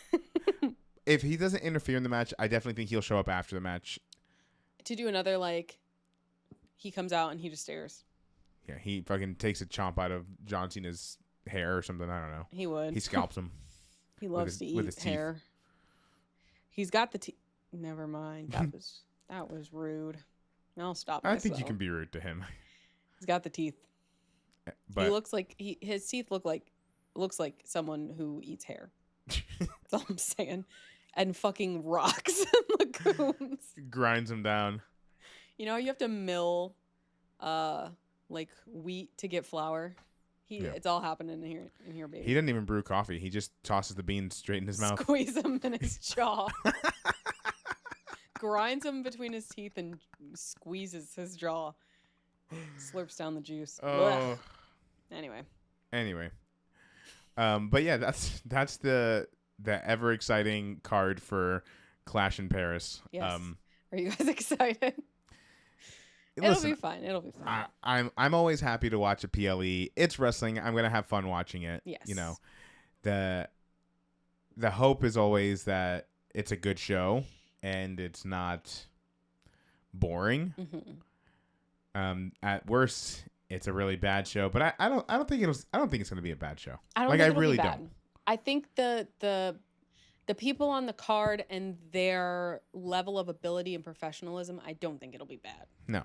If he doesn't interfere in the match, I definitely think he'll show up after the match to do another like. He comes out and he just stares. Yeah, he fucking takes a chomp out of John Cena's hair or something. I don't know. He would. He scalps him. He loves to eat hair. Teeth. He's got the teeth. Never mind. That was rude. I'll stop myself. I think you can be rude to him. He's got the teeth. But he looks like his teeth looks like someone who eats hair. That's all I'm saying. And fucking rocks and lagoons. Grinds them down. You know, you have to mill like wheat to get flour. It's all happening in here, baby. He didn't even brew coffee. He just tosses the beans straight in his mouth. Squeeze them in his jaw. Grinds them between his teeth and squeezes his jaw. Slurps down the juice. Oh. Anyway. But yeah, that's the ever exciting card for Clash in Paris. Yes. Are you guys excited? It'll be fine. I'm always happy to watch a PLE. It's wrestling. I'm gonna have fun watching it. Yes. You know, the hope is always that it's a good show and it's not boring. Mm-hmm. At worst, it's a really bad show. But I don't think it's gonna be a bad show. I really don't. I think the people on the card and their level of ability and professionalism, I don't think it'll be bad. No.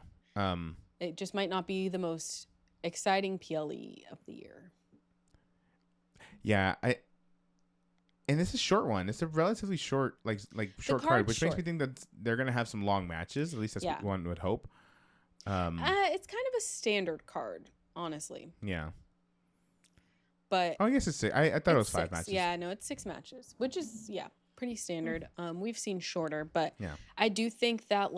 It just might not be the most exciting PLE of the year. Yeah, and this is a short one. It's a relatively short, short card, which makes me think that they're gonna have some long matches. At least that's what one would hope. It's kind of a standard card, honestly. Yeah. But I guess it's 6. I thought it was 5 matches. Yeah, no, it's 6 matches, which is pretty standard. We've seen shorter, but yeah. I do think that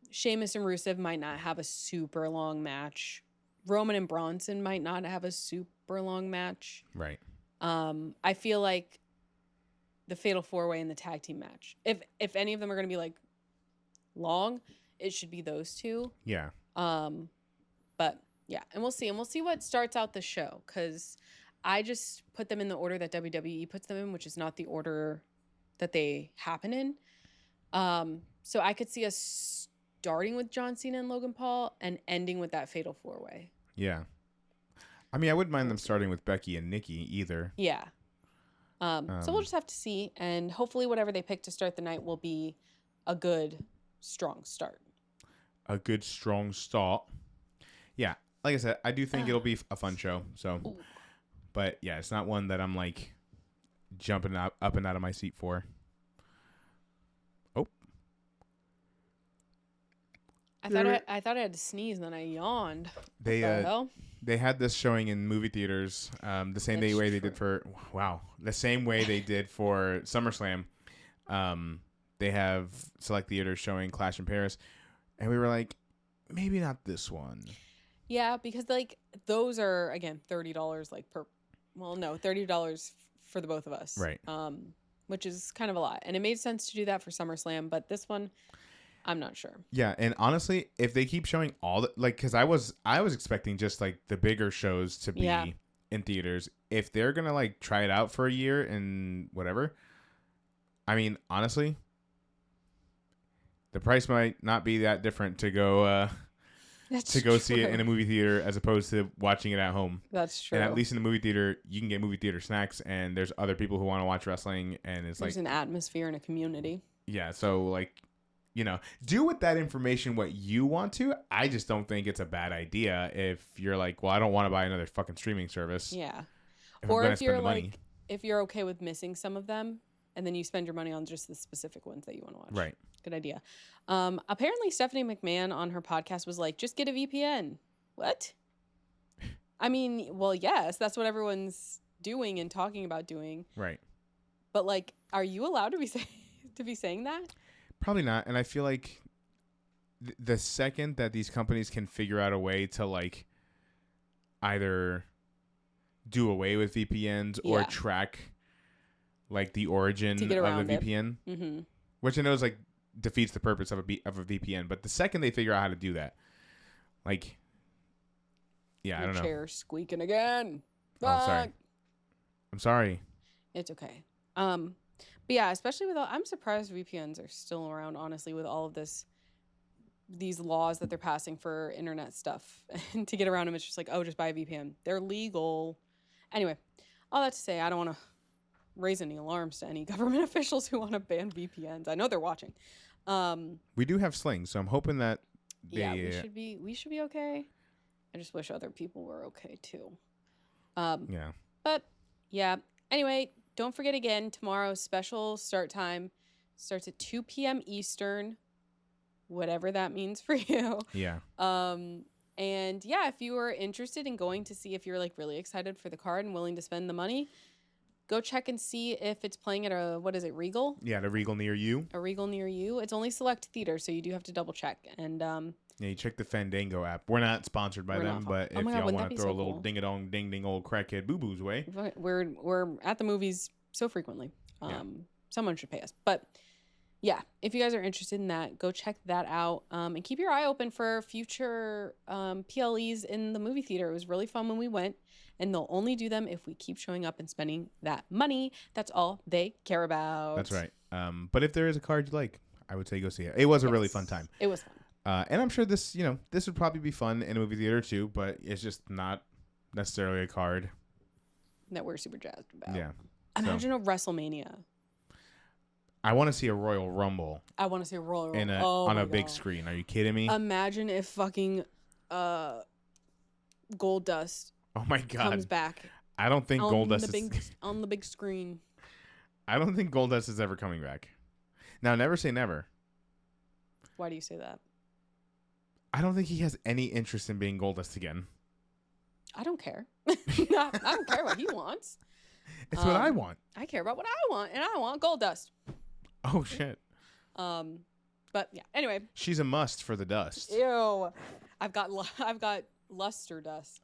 Sheamus and Rusev might not have a super long match. Roman and Bronson might not have a super long match. Right. I feel like the Fatal 4-Way and the tag team match, if any of them are going to be long, it should be those two. Yeah. But yeah, and we'll see what starts out the show, because I just put them in the order that WWE puts them in, which is not the order that they happen in. So I could see us starting with John Cena and Logan Paul and ending with that Fatal 4-Way. Yeah. I mean, I wouldn't mind them starting with Becky and Nikki either. Yeah. So we'll just have to see, and hopefully whatever they pick to start the night will be a good, strong start. A good, strong start. Yeah. Like I said, I do think it'll be a fun show. So, but yeah, it's not one that I'm jumping up and out of my seat for. Oh. I thought I had to sneeze, and then I yawned. They had this showing in movie theaters the same way they did for SummerSlam. They have select theaters showing Clash in Paris, and we were like, maybe not this one. Yeah, because those are again $30 $30 for the both of us. Right. Which is kind of a lot. And it made sense to do that for SummerSlam, but this one I'm not sure. Yeah, and honestly, if they keep showing all the because I was expecting just the bigger shows to be in theaters. If they're gonna try it out for a year and whatever, I mean, honestly, the price might not be that different to go see it in a movie theater as opposed to watching it at home. That's true. And at least in the movie theater, you can get movie theater snacks, and there's other people who want to watch wrestling, and there's an atmosphere and a community. Yeah, so do with that information what you want to. I just don't think it's a bad idea if you're well, I don't want to buy another fucking streaming service. Yeah. Or if you're okay with missing some of them, and then you spend your money on just the specific ones that you want to watch. Right. Good idea. Apparently Stephanie McMahon on her podcast was just get a VPN. What? I mean, well, yes, that's what everyone's doing and talking about doing. Right. But are you allowed to be saying that? Probably not. And I feel like the second that these companies can figure out a way to either do away with VPNs or track the origin of the VPN, mm-hmm. which I know is defeats the purpose of a VPN. But the second they figure out how to do that, I don't know. Chair squeaking again. Oh, I'm sorry. It's okay. But yeah, especially I'm surprised VPNs are still around, honestly, with all of these laws that they're passing for internet stuff. And to get around them, it's just just buy a VPN. They're legal. Anyway, all that to say, I don't want to raise any alarms to any government officials who want to ban VPNs. I know they're watching. We do have slings, so I'm hoping that we should be okay. I just wish other people were okay too. Yeah. But yeah. Anyway, don't forget again, tomorrow's special start time starts at 2 p.m. Eastern, whatever that means for you. Yeah. And yeah, if you are interested in going to see if you're like really excited for the card and willing to spend the money, go check and see if it's playing at a, what is it, Regal? Yeah, the Regal near you. A Regal near you. It's only select theaters, so you do have to double check. And yeah, you check the Fandango app. We're not sponsored by them, but if y'all want to throw a little ding-a-dong, ding-ding old crackhead boo-boos way. We're at the movies so frequently. Someone should pay us. But yeah, if you guys are interested in that, go check that out. And keep your eye open for future PLEs in the movie theater. It was really fun when we went. And they'll only do them if we keep showing up and spending that money. That's all they care about. That's right. But if there is a card you like, I would say go see it. It was a really fun time. It was fun. And I'm sure this would probably be fun in a movie theater too, but it's just not necessarily a card that we're super jazzed about. Yeah. Imagine a WrestleMania. I want to see a Royal Rumble. I want to see a Royal Rumble on a big screen. Are you kidding me? Imagine if fucking Gold Dust comes back. I don't think Gold Dust is on the big screen. I don't think Gold Dust is ever coming back. Now, never say never. Why do you say that? I don't think he has any interest in being Gold Dust again. I don't care. I don't care what he wants. It's what I want. I care about what I want, and I want Gold Dust. Oh shit. But yeah. Anyway, she's a must for the dust. Ew. I've got luster dust.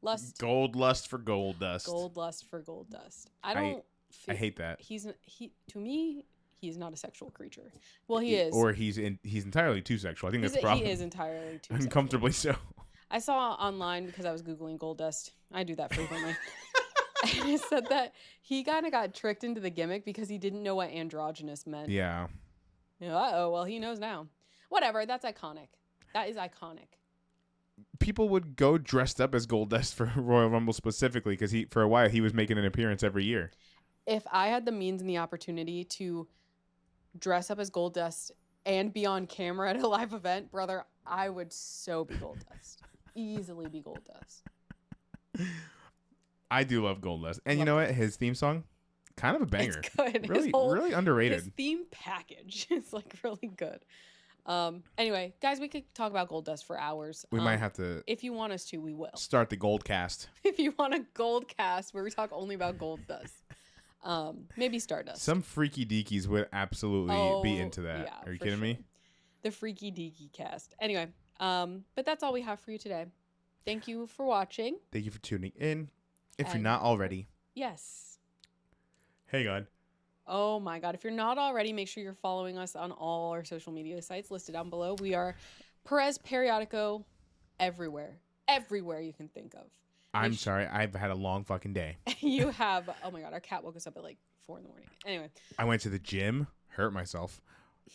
Lust. Gold lust for gold dust. Gold lust for gold dust. I hate that. To me, he's not a sexual creature. Well, he is. Or he's entirely too sexual. I think that's the problem. He is entirely too uncomfortably sexual. so. I saw online because I was Googling Gold Dust. I do that frequently. And it said that he kind of got tricked into the gimmick because he didn't know what androgynous meant. Yeah. Well, he knows now. Whatever. That's iconic. That is iconic. People would go dressed up as Gold Dust for Royal Rumble specifically because for a while he was making an appearance every year. If I had the means and the opportunity to dress up as Gold Dust and be on camera at a live event, brother, I would so be Gold Dust. Easily be Gold Dust. I do love Gold Dust. And you know what? His theme song, kind of a banger. It's good. Really underrated. His theme package is like really good. Anyway, guys, we could talk about Gold Dust for hours. We might have to. If you want us to, we will. Start the Gold Cast. If you want a Gold Cast where we talk only about Gold Dust. Maybe Stardust. Some freaky deakies would absolutely be into that. Yeah, are you kidding me? The Freaky Deaky Cast. Anyway, but that's all we have for you today. Thank you for watching. Thank you for tuning in. If you're not already. Yes. Hey, God. Oh, my God. If you're not already, make sure you're following us on all our social media sites listed down below. We are Perez Periodico everywhere. Everywhere you can think of. I'm sorry. I've had a long fucking day. You have. Oh, my God. Our cat woke us up at like 4 a.m. Anyway. I went to the gym, hurt myself,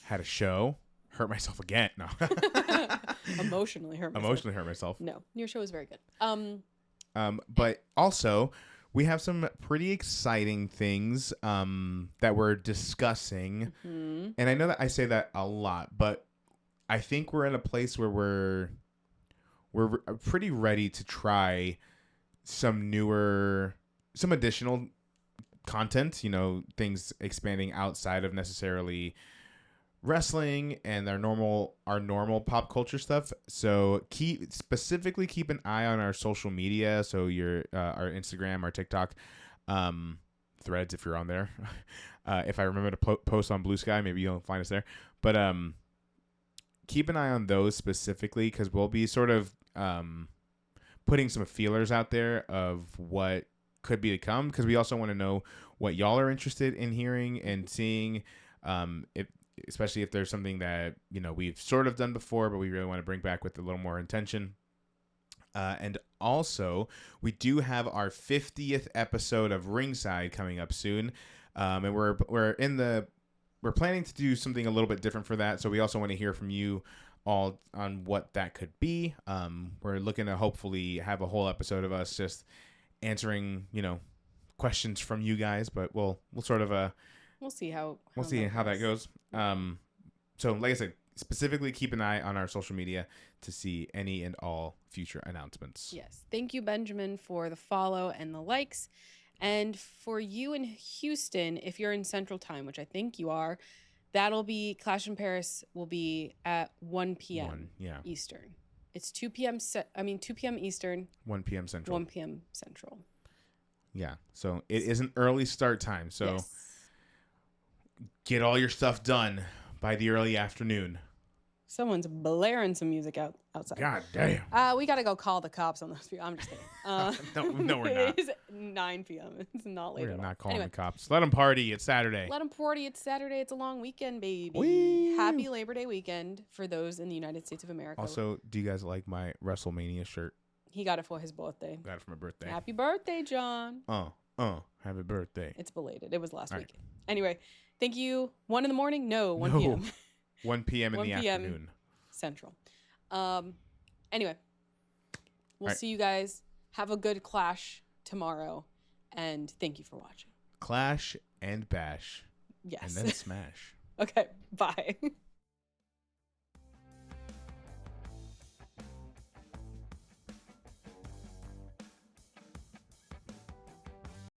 had a show, hurt myself again. No. Emotionally hurt myself. Emotionally hurt myself. No. Your show was very good. But also, we have some pretty exciting things that we're discussing. Mm-hmm. And I know that I say that a lot, but I think we're in a place where we're pretty ready to try some additional content, things expanding outside of necessarily wrestling and our normal pop culture stuff. So keep an eye on our social media. So our Instagram, our TikTok, Threads if you're on there. If I remember to post on Blue Sky, maybe you'll find us there. But keep an eye on those specifically because we'll be sort of putting some feelers out there of what could be to come because we also want to know what y'all are interested in hearing and seeing. Especially if there's something that, we've sort of done before, but we really want to bring back with a little more intention. And also, we do have our 50th episode of Ringside coming up soon. And we're planning to do something a little bit different for that. So we also want to hear from you all on what that could be. We're looking to hopefully have a whole episode of us just answering, questions from you guys, but we'll sort of we'll see how that goes. So like I said, specifically keep an eye on our social media to see any and all future announcements. Yes. Thank you, Benjamin, for the follow and the likes. And for you in Houston, if you're in Central Time, which I think you are, that'll be Clash in Paris will be at 1 p.m. Eastern. It's 2 p.m. 2 p.m. Eastern. 1 p.m. Central. 1 p.m. Central. Yeah. So it is an early start time. So yes. Get all your stuff done by the early afternoon. Someone's blaring some music outside. God damn. We got to go call the cops on those people. I'm just kidding. No, we're not. It is 9 p.m. It's not late We're at all. not calling Anyway, the cops. Let them party. It's Saturday. let them party. It's Saturday. It's a long weekend, baby. Whee! Happy Labor Day weekend for those in the United States of America. Also, do you guys like my WrestleMania shirt? He got it for his birthday. Got it for my birthday. Happy birthday, John. Happy birthday. It's belated. It was last All week. right. Anyway, thank you. 1 in the morning? No, 1 p.m. 1 p.m. in 1 the p.m. afternoon. Central. Anyway, we'll right. see you guys. Have a good Clash tomorrow, and thank you for watching. Clash and bash. Yes. And then smash. Okay, bye.